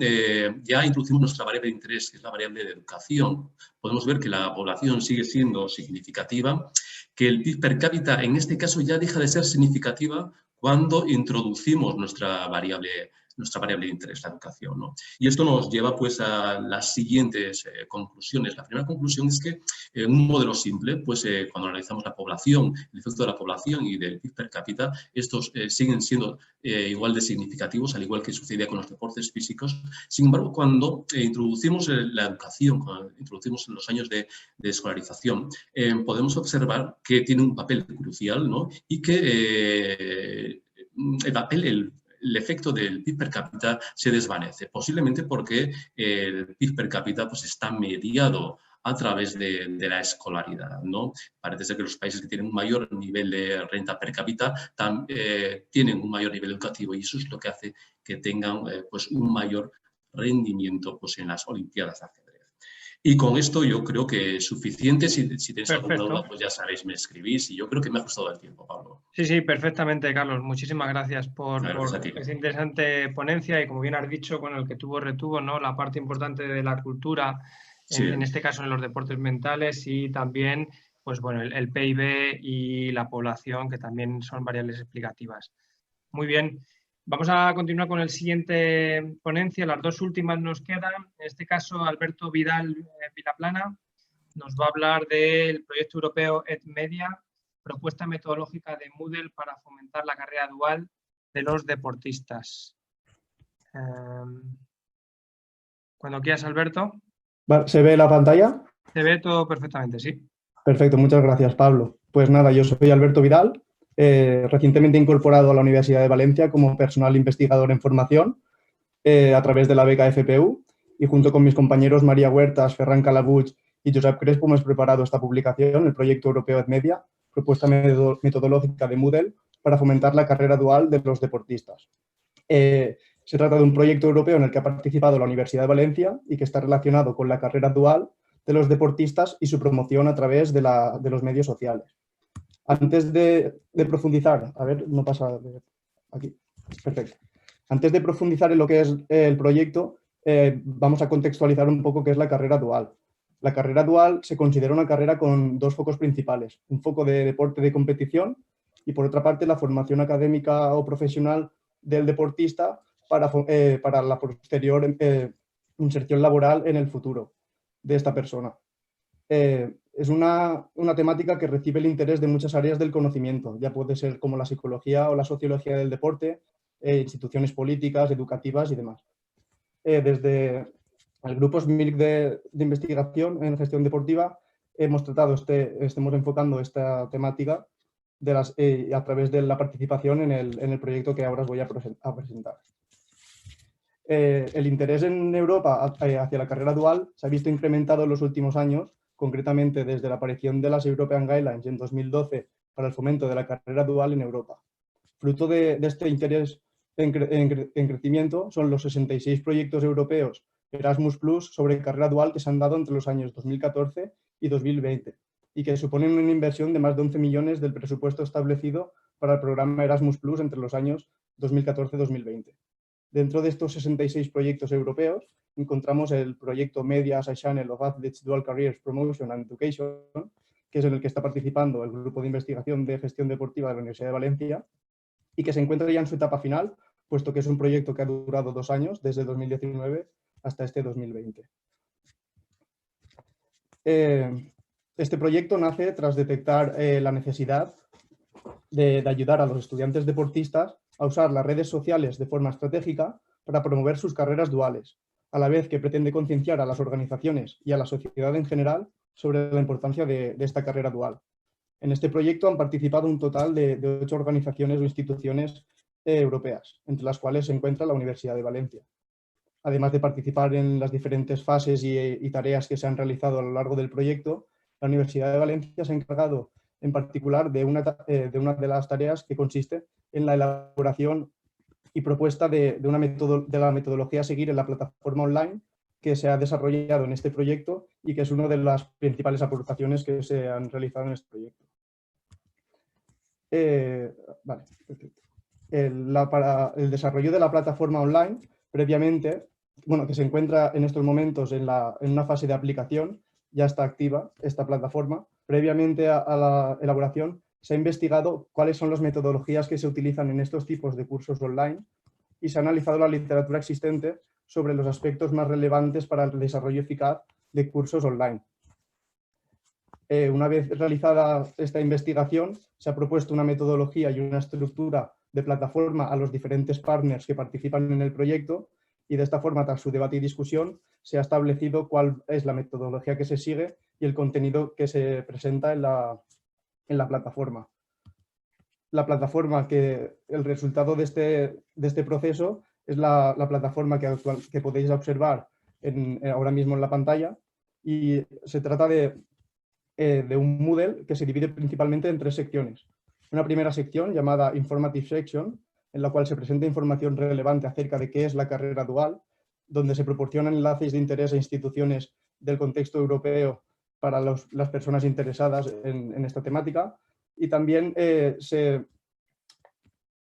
ya introducimos nuestra variable de interés, que es la variable de educación. Podemos ver que la población sigue siendo significativa, que el PIB per cápita en este caso ya deja de ser significativa cuando introducimos nuestra variable de interés, la educación, ¿no? Y esto nos lleva pues a las siguientes conclusiones. La primera conclusión es que en un modelo simple, pues cuando analizamos la población, el efecto de la población y del PIB per cápita, estos siguen siendo igual de significativos, al igual que sucedía con los deportes físicos. Sin embargo, cuando introducimos la educación, cuando introducimos los años de escolarización, podemos observar que tiene un papel crucial, ¿no? Y que el efecto del PIB per cápita se desvanece, posiblemente porque el PIB per cápita pues, está mediado a través de la escolaridad, ¿no? Parece ser que los países que tienen un mayor nivel de renta per cápita tienen un mayor nivel educativo y eso es lo que hace que tengan pues, un mayor rendimiento pues, en las Olimpiadas de ajedrez. Y con esto yo creo que es suficiente. Si tenéis alguna duda, pues ya sabéis, me escribís. Y yo creo que me ha ajustado el tiempo, Pablo. Sí, perfectamente, Carlos. Muchísimas gracias por esa interesante ponencia y, como bien has dicho, con el que retuvo, ¿no? La parte importante de la cultura, en este caso en los deportes mentales y también pues, bueno, el PIB y la población, que también son variables explicativas. Muy bien. Vamos a continuar con el siguiente ponencia. Las dos últimas nos quedan. En este caso, Alberto Vidal Vilaplana nos va a hablar del proyecto europeo EdMedia, propuesta metodológica de Moodle para fomentar la carrera dual de los deportistas. Cuando quieras, Alberto. ¿Se ve la pantalla? Se ve todo perfectamente, sí. Perfecto, muchas gracias, Pablo. Pues nada, yo soy Alberto Vidal. Recientemente incorporado a la Universidad de Valencia como personal investigador en formación a través de la beca FPU y junto con mis compañeros María Huertas, Ferran Calabuig y Josep Crespo hemos preparado esta publicación, el proyecto europeo EdMedia, propuesta metodológica de Moodle para fomentar la carrera dual de los deportistas. Se trata de un proyecto europeo en el que ha participado la Universidad de Valencia y que está relacionado con la carrera dual de los deportistas y su promoción a través de los medios sociales. Antes de profundizar, a ver, no pasa de aquí, perfecto. Antes de profundizar en lo que es el proyecto, vamos a contextualizar un poco qué es la carrera dual. La carrera dual se considera una carrera con dos focos principales, un foco de deporte de competición y por otra parte la formación académica o profesional del deportista para la posterior inserción laboral en el futuro de esta persona. Es una temática que recibe el interés de muchas áreas del conocimiento, ya puede ser como la psicología o la sociología del deporte, instituciones políticas, educativas y demás. Desde el grupo SMIRC de investigación en gestión deportiva hemos tratado, estamos enfocando esta temática a través de la participación en el proyecto que ahora os voy a presentar. El interés en Europa hacia la carrera dual se ha visto incrementado en los últimos años, concretamente desde la aparición de las European Guidelines en 2012 para el fomento de la carrera dual en Europa. Fruto de este interés en crecimiento son los 66 proyectos europeos Erasmus Plus sobre carrera dual que se han dado entre los años 2014 y 2020 y que suponen una inversión de más de 11 millones del presupuesto establecido para el programa Erasmus Plus entre los años 2014 y 2020. Dentro de estos 66 proyectos europeos encontramos el proyecto Media as a Channel of Athletes Dual Careers Promotion and Education, que es en el que está participando el grupo de investigación de gestión deportiva de la Universidad de Valencia y que se encuentra ya en su etapa final, puesto que es un proyecto que ha durado 2 años, desde 2019 hasta este 2020. Este proyecto nace tras detectar la necesidad de ayudar a los estudiantes deportistas a usar las redes sociales de forma estratégica para promover sus carreras duales, a la vez que pretende concienciar a las organizaciones y a la sociedad en general sobre la importancia de esta carrera dual. En este proyecto han participado un total de 8 organizaciones o instituciones europeas, entre las cuales se encuentra la Universidad de Valencia. Además de participar en las diferentes fases y tareas que se han realizado a lo largo del proyecto, la Universidad de Valencia se ha encargado en particular de una de las tareas que consiste en la elaboración y propuesta de la metodología a seguir en la plataforma online que se ha desarrollado en este proyecto y que es una de las principales aportaciones que se han realizado en este proyecto. Vale, perfecto. Para el desarrollo de la plataforma online, previamente, bueno, que se encuentra en estos momentos en una fase de aplicación, ya está activa esta plataforma. Previamente a la elaboración se ha investigado cuáles son las metodologías que se utilizan en estos tipos de cursos online y se ha analizado la literatura existente sobre los aspectos más relevantes para el desarrollo eficaz de cursos online. Una vez realizada esta investigación, se ha propuesto una metodología y una estructura de plataforma a los diferentes partners que participan en el proyecto y de esta forma, tras su debate y discusión, se ha establecido cuál es la metodología que se sigue y el contenido que se presenta en la plataforma. La plataforma el resultado de este proceso es la plataforma que podéis observar ahora mismo en la pantalla y se trata de un Moodle que se divide principalmente en 3 secciones. Una primera sección llamada Informative Section, en la cual se presenta información relevante acerca de qué es la carrera dual, donde se proporcionan enlaces de interés a instituciones del contexto europeo para las personas interesadas en esta temática. Y también se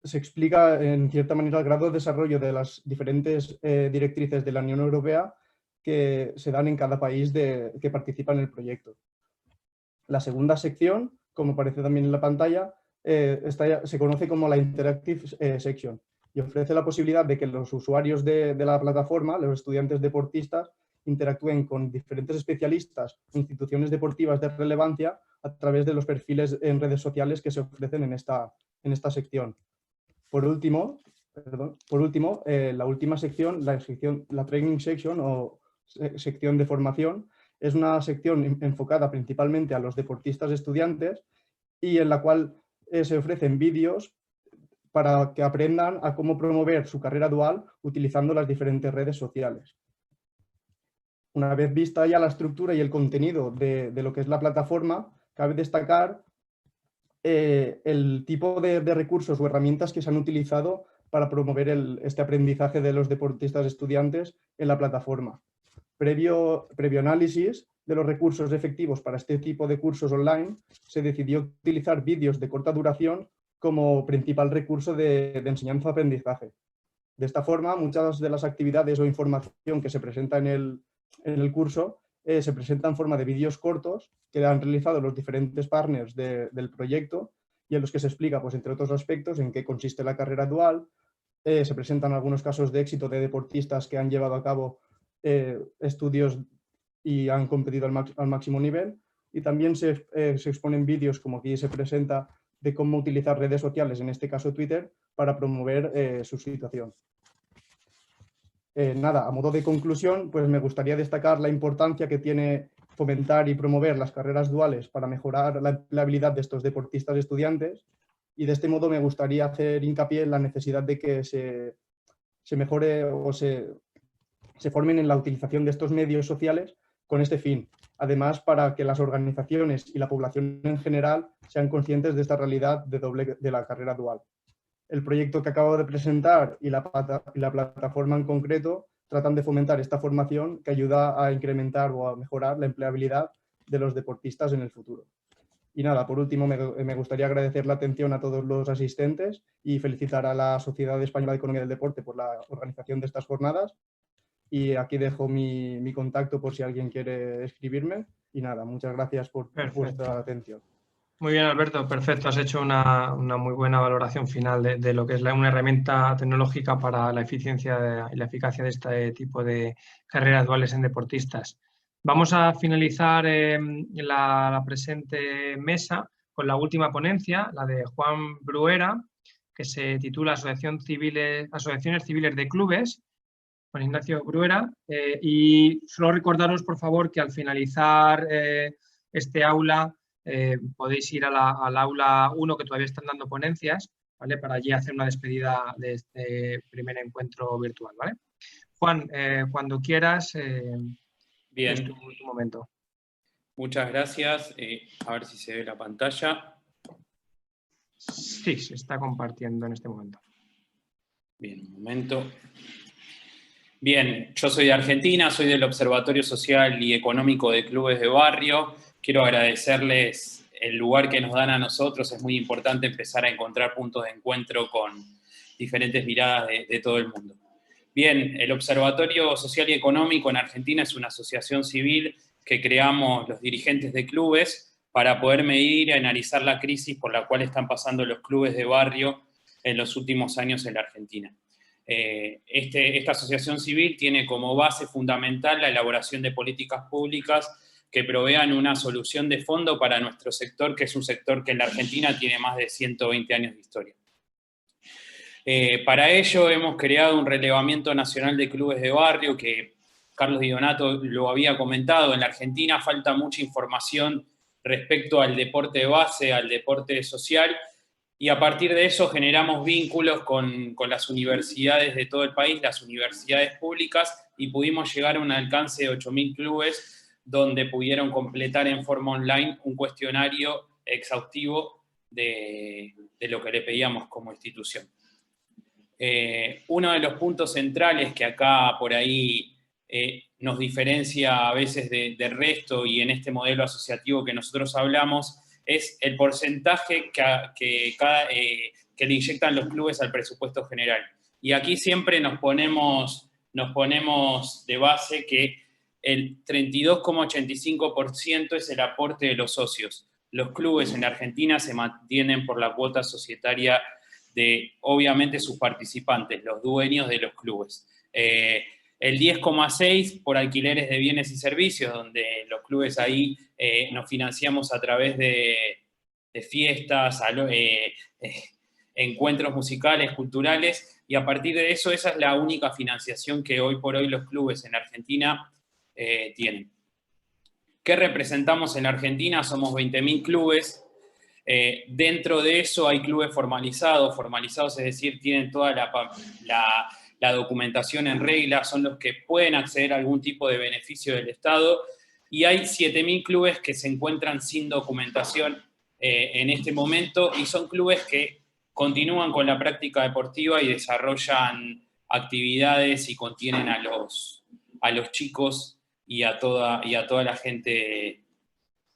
explica en cierta manera el grado de desarrollo de las diferentes directrices de la Unión Europea que se dan en cada país que participa en el proyecto. La segunda sección, como aparece también en la pantalla, se conoce como la Interactive Section y ofrece la posibilidad de que los usuarios de la plataforma, los estudiantes deportistas, interactúen con diferentes especialistas o instituciones deportivas de relevancia a través de los perfiles en redes sociales que se ofrecen en esta sección. Por último, la última sección, la Training Section o sección de formación, es una sección enfocada principalmente a los deportistas estudiantes y en la cual se ofrecen vídeos para que aprendan a cómo promover su carrera dual utilizando las diferentes redes sociales. Una vez vista ya la estructura y el contenido de lo que es la plataforma, cabe destacar el tipo de recursos o herramientas que se han utilizado para promover este aprendizaje de los deportistas estudiantes en la plataforma. Previo análisis de los recursos efectivos para este tipo de cursos online, se decidió utilizar vídeos de corta duración como principal recurso de enseñanza-aprendizaje. De esta forma, muchas de las actividades o información que se presenta en el curso se presenta en forma de vídeos cortos que han realizado los diferentes partners del proyecto y en los que se explica, pues, entre otros aspectos, en qué consiste la carrera dual. Se presentan algunos casos de éxito de deportistas que han llevado a cabo estudios y han competido al máximo nivel, y también se exponen vídeos, como aquí se presenta, de cómo utilizar redes sociales, en este caso Twitter, para promover su situación. Nada, a modo de conclusión, pues me gustaría destacar la importancia que tiene fomentar y promover las carreras duales para mejorar la empleabilidad de estos deportistas estudiantes, y de este modo me gustaría hacer hincapié en la necesidad de que se mejore o se formen en la utilización de estos medios sociales con este fin. Además, para que las organizaciones y la población en general sean conscientes de esta realidad de la carrera dual. El proyecto que acabo de presentar y la plataforma en concreto tratan de fomentar esta formación que ayuda a incrementar o a mejorar la empleabilidad de los deportistas en el futuro. Y nada, por último, me gustaría agradecer la atención a todos los asistentes y felicitar a la Sociedad Española de Economía del Deporte por la organización de estas jornadas. Y aquí dejo mi contacto por si alguien quiere escribirme. Y nada, muchas gracias por vuestra atención. Muy bien, Alberto, perfecto. Has hecho una muy buena valoración final de lo que es una herramienta tecnológica para la eficiencia y la eficacia de este tipo de carreras duales en deportistas. Vamos a finalizar la presente mesa con la última ponencia, la de Juan Bruera, que se titula Asociaciones Civiles de Clubes. Juan Ignacio Bruera. Y solo recordaros, por favor, que al finalizar este aula podéis ir al aula 1, que todavía están dando ponencias, ¿vale? Para allí hacer una despedida de este primer encuentro virtual, ¿vale? Juan, cuando quieras, bien. Es tu momento. Muchas gracias. A ver si se ve la pantalla. Sí, se está compartiendo en este momento. Bien, un momento. Bien, yo soy de Argentina, soy del Observatorio Social y Económico de Clubes de Barrio. Quiero agradecerles el lugar que nos dan a nosotros. Es muy importante empezar a encontrar puntos de encuentro con diferentes miradas de todo el mundo. Bien, el Observatorio Social y Económico en Argentina es una asociación civil que creamos los dirigentes de clubes para poder medir y analizar la crisis por la cual están pasando los clubes de barrio en los últimos años en la Argentina. Esta asociación civil tiene como base fundamental la elaboración de políticas públicas que provean una solución de fondo para nuestro sector, que es un sector que en la Argentina tiene más de 120 años de historia. Para ello hemos creado un relevamiento nacional de clubes de barrio que Carlos Di Donato lo había comentado. En la Argentina falta mucha información respecto al deporte de base, al deporte social, y a partir de eso generamos vínculos con las universidades de todo el país, las universidades públicas, y pudimos llegar a un alcance de 8.000 clubes donde pudieron completar en forma online un cuestionario exhaustivo de lo que le pedíamos como institución. Uno de los puntos centrales que acá por ahí nos diferencia a veces del resto y en este modelo asociativo que nosotros hablamos es el porcentaje que le inyectan los clubes al presupuesto general. Y aquí siempre nos ponemos de base que el 32,85% es el aporte de los socios. Los clubes en Argentina se mantienen por la cuota societaria de, obviamente, sus participantes, los dueños de los clubes. El 10,6% por alquileres de bienes y servicios, donde los clubes ahí nos financiamos a través de fiestas, encuentros musicales, culturales, y a partir de eso esa es la única financiación que hoy por hoy los clubes en Argentina tienen. ¿Qué representamos en Argentina? Somos 20.000 clubes. Dentro de eso hay clubes formalizados, es decir, tienen toda la documentación en regla, son los que pueden acceder a algún tipo de beneficio del Estado, y hay 7.000 clubes que se encuentran sin documentación en este momento, y son clubes que continúan con la práctica deportiva y desarrollan actividades y contienen a los chicos y a toda la gente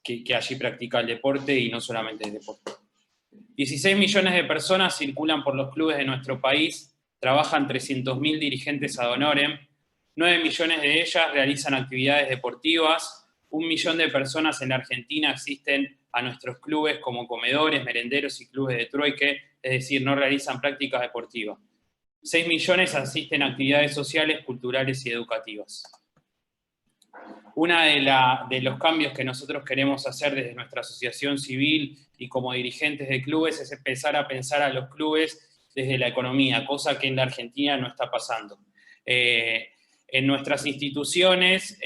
que allí practica el deporte, y no solamente el deporte. 16 millones de personas circulan por los clubes de nuestro país, trabajan 300.000 dirigentes ad honorem, 9 millones de ellas realizan actividades deportivas, 1 millón de personas en Argentina asisten a nuestros clubes como comedores, merenderos y clubes de trueque, es decir, no realizan prácticas deportivas. 6 millones asisten a actividades sociales, culturales y educativas. Uno de los cambios que nosotros queremos hacer desde nuestra asociación civil y como dirigentes de clubes es empezar a pensar a los clubes desde la economía, cosa que en la Argentina no está pasando. En nuestras instituciones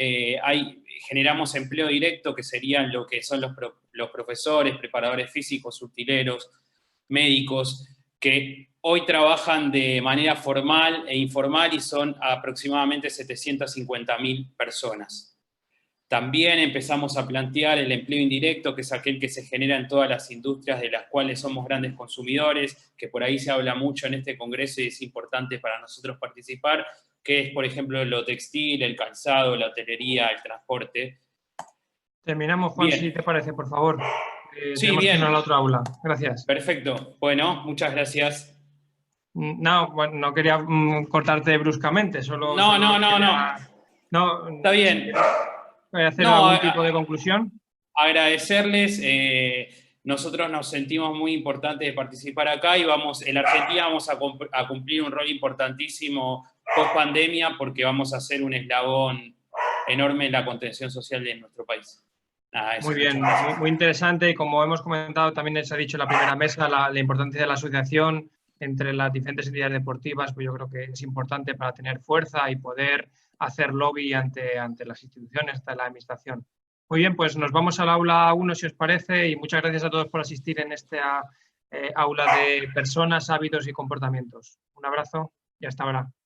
generamos empleo directo, que serían lo que son los profesores, preparadores físicos, utileros, médicos, que hoy trabajan de manera formal e informal y son aproximadamente 750.000 personas. También empezamos a plantear el empleo indirecto, que es aquel que se genera en todas las industrias de las cuales somos grandes consumidores, que por ahí se habla mucho en este congreso y es importante para nosotros participar, que es, por ejemplo, lo textil, el calzado, la hotelería, el transporte. Terminamos, Juan, Bien. si te parece, por favor. Sí, bien. A la otra aula. Gracias. Perfecto. Bueno, muchas gracias. No, bueno, no quería cortarte bruscamente, solo... No. Está bien. ¿Voy a hacer algún tipo de conclusión? Agradecerles. Nosotros nos sentimos muy importantes de participar acá y en Argentina vamos a cumplir un rol importantísimo post pandemia porque vamos a ser un eslabón enorme en la contención social de nuestro país. Muy bien, muy interesante, y como hemos comentado, también se ha dicho en la primera mesa la importancia de la asociación entre las diferentes entidades deportivas, pues yo creo que es importante para tener fuerza y poder hacer lobby ante las instituciones, ante la administración. Muy bien, pues nos vamos al aula 1 si os parece, y muchas gracias a todos por asistir en esta aula de personas, hábitos y comportamientos. Un abrazo y hasta ahora.